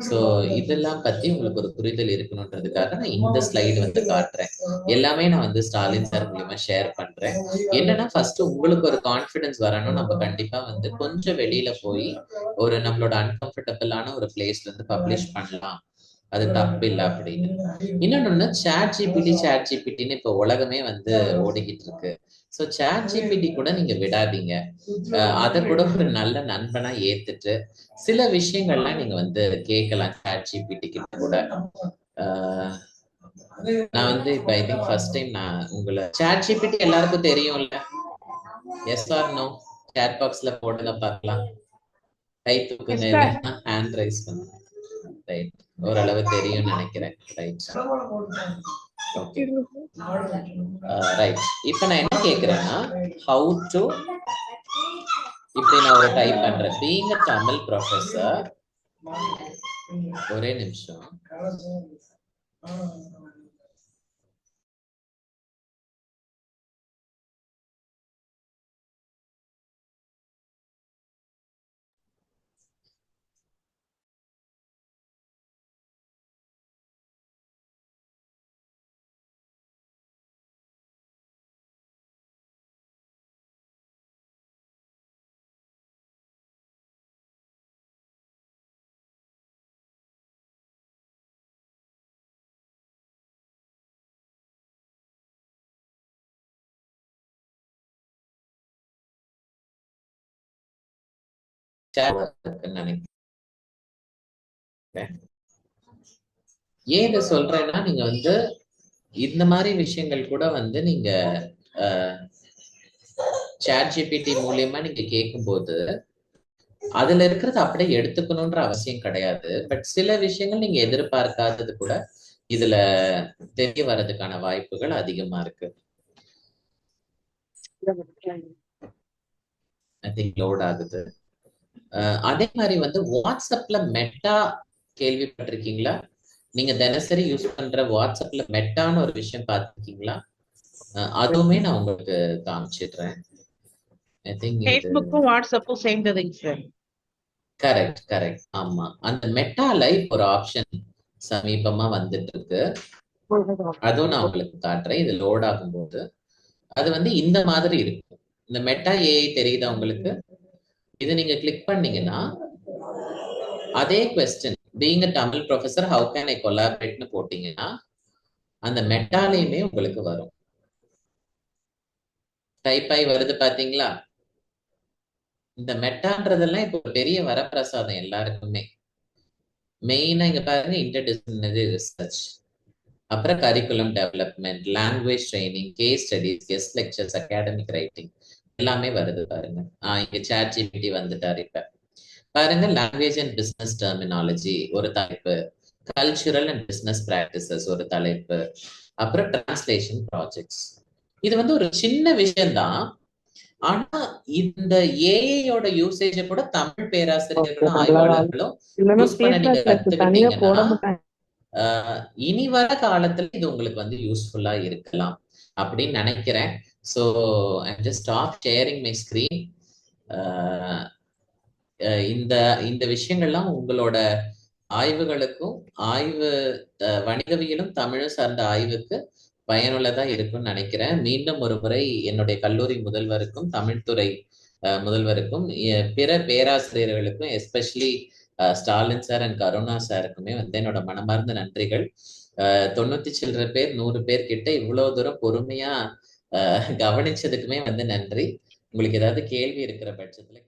Speaker 3: சோ இதெல்லாம் பத்தி உங்களுக்கு ஒரு புரிதல் இருக்கணும்ன்றதுக்காக நான் இந்த ஸ்லைடு வந்து காட்டுறேன். எல்லாமே நான் வந்து ஸ்டாலின் சார் மூலியமா ஷேர் பண்றேன். என்னன்னா ஃபர்ஸ்ட் உங்களுக்கு ஒரு கான்பிடன்ஸ் வரணும். நம்ம கண்டிப்பா வந்து கொஞ்சம் வெளியில போய் ஒரு நம்மளோட அன்கம்ஃபர்டபுளான ஒரு பிளேஸ்ல இருந்து பப்ளிஷ் பண்ணலாம், அது தப்பு இல்லை அப்படின்னு. இன்னொன்னு சாட் ஜிபிடின்னு இப்ப உலகமே வந்து ஓடிக்கிட்டு இருக்கு. ஸோ சாட் ஜிபிடி கூட நீங்க விடாதீங்க. அதை கூட ஒரு நல்ல நண்பனா ஏத்துட்டு சில விஷயங்கள்லாம் நீங்க வந்து கேட்கலாம் சாட் ஜிபிடி கிட்ட கூட. நான் வந்து இப்ப ஐ திங்க் ஃபர்ஸ்ட் டைம் நான் உங்களை சாட் ஜிபிடி எல்லாருக்கும் தெரியும்ல? S R no? சாட் பாக்ஸ்ல போடுங்க பார்க்கலாம். கை தூக்குங்க, ஹேண்ட் ரைஸ் பண்ணுங்க. ரைட், ஓரளவு தெரியும் நினைக்கிறேன். Right, okay, right. இப்ப நான் என்ன கேக்குறேன்னா, ஹவு டு, இப்படி நான் ஒரு டைப் பண்றேன், பீயிங் a தமிழ் ப்ரொஃபஸர். ஒரே நிமிஷம். ஏன் இதை சொல்றேன்னா, நீங்க வந்து இந்த மாதிரி விஷயங்கள் கூட வந்து நீங்க சாட் ஜிபிடி மூலியமா நீங்க கேட்கும்போது அதுல இருக்கிறது அப்படியே எடுத்துக்கணும்ன்ற அவசியம் கிடையாது. பட் சில விஷயங்கள் நீங்க எதிர்பார்க்காதது கூட இதுல தெரிய வர்றதுக்கான வாய்ப்புகள் அதிகமா இருக்கு. ஐ திங்க் லோட் ஆகுது. அதே மாதிரி வந்து வாட்ஸ்அப்ல மெட்டா கேள்விப்பட்டிருக்கீங்களா? நீங்க தினசரி யூஸ் பண்ற வாட்ஸ்அப்ல மெட்டான்னு ஒரு விஷயம் பார்த்திருக்கீங்களா? அதுவுமே நான் உங்களுக்கு காமிச்சிடுறேன். ஐ திங்க்
Speaker 9: ஃபேஸ்புக்கும் வாட்ஸ்அப்பும் சேர்ந்ததுங்க சார்.
Speaker 3: கரெக்ட் கரெக்ட், ஆமா. அந்த மெட்டால இப்போ ஒரு ஆப்ஷன் சமீபமா வந்துட்டு இருக்கு, அதுவும் நான் உங்களுக்கு காட்டுறேன். இது லோட் ஆகும்போது அது வந்து இந்த மாதிரி இருக்கும். இந்த மெட்டா ஏஐ தெரியுதா உங்களுக்கு? இது நீங்க கிளிக் பண்ணீங்கன்னா அதே question, being a Tamil professor how can I கொலாபரேட்னு போட்டீங்கன்னா அந்த மெட்டாலையுமே உங்களுக்கு வரும். டைப் ஆகி வருது பாத்தீங்களா? இந்த மெட்டான்றதெல்லாம் இப்போ பெரிய வரப்பிரசாதம் எல்லாருக்குமே. மெயினா இங்க பாருங்க, இன்டர்டிசிப்ளினரி ரிசர்ச், அப்புறம் curriculum development, language training, case studies, guest lectures, academic writing எல்லாமே வருது பாருங்க. இங்க சாட் ஜிபிடி வந்துட்டாரு. இப்ப பாருங்க, லாங்குவேஜ் அண்ட் பிசினஸ் டெர்மினாலஜி ஒரு தலைப்பு, கல்ச்சுரல் அண்ட் பிசினஸ் பிராக்டிசஸ் ஒரு தலைப்பு, அப்புறம் டிரான்ஸ்லேஷன் ப்ராஜெக்ட்ஸ். இது வந்து ஒரு சின்ன விஷயம்தான். ஆனா இந்த ஏஐயோட யூசேஜ கூட தமிழ் பேராசிரியர்களும் ஆய்வாளர்களும் யூஸ் பண்ண நீங்க கத்துக்கிட்டீங்கன்னா இனி வர காலத்துல இது உங்களுக்கு வந்து யூஸ்ஃபுல்லா இருக்கலாம் அப்படின்னு நினைக்கிறேன். So I just stop sharing my screen. இந்த இந்த விஷயங்கள்லாம் உங்களோட ஆய்வுகளுக்கும் வணிகவியலும் தமிழும் சார்ந்த ஆய்வுக்கு பயனுள்ளதா இருக்கும்னு நினைக்கிறேன். மீண்டும் ஒரு முறை என்னுடைய கல்லூரி முதல்வருக்கும் தமிழ்துறை முதல்வருக்கும் பிற பேராசிரியர்களுக்கும் especially Stalin sir and Karuna சாருக்குமே என்னோட மனமார்ந்த நன்றிகள். 90 சில்லற பேர் 100 பேர் கிட்ட இவ்வளவு தூரம் பொறுமையா கவனிச்சதுக்குமே நன்றி. உங்களுக்கு ஏதாவது கேள்வி இருக்கிற பட்சத்துல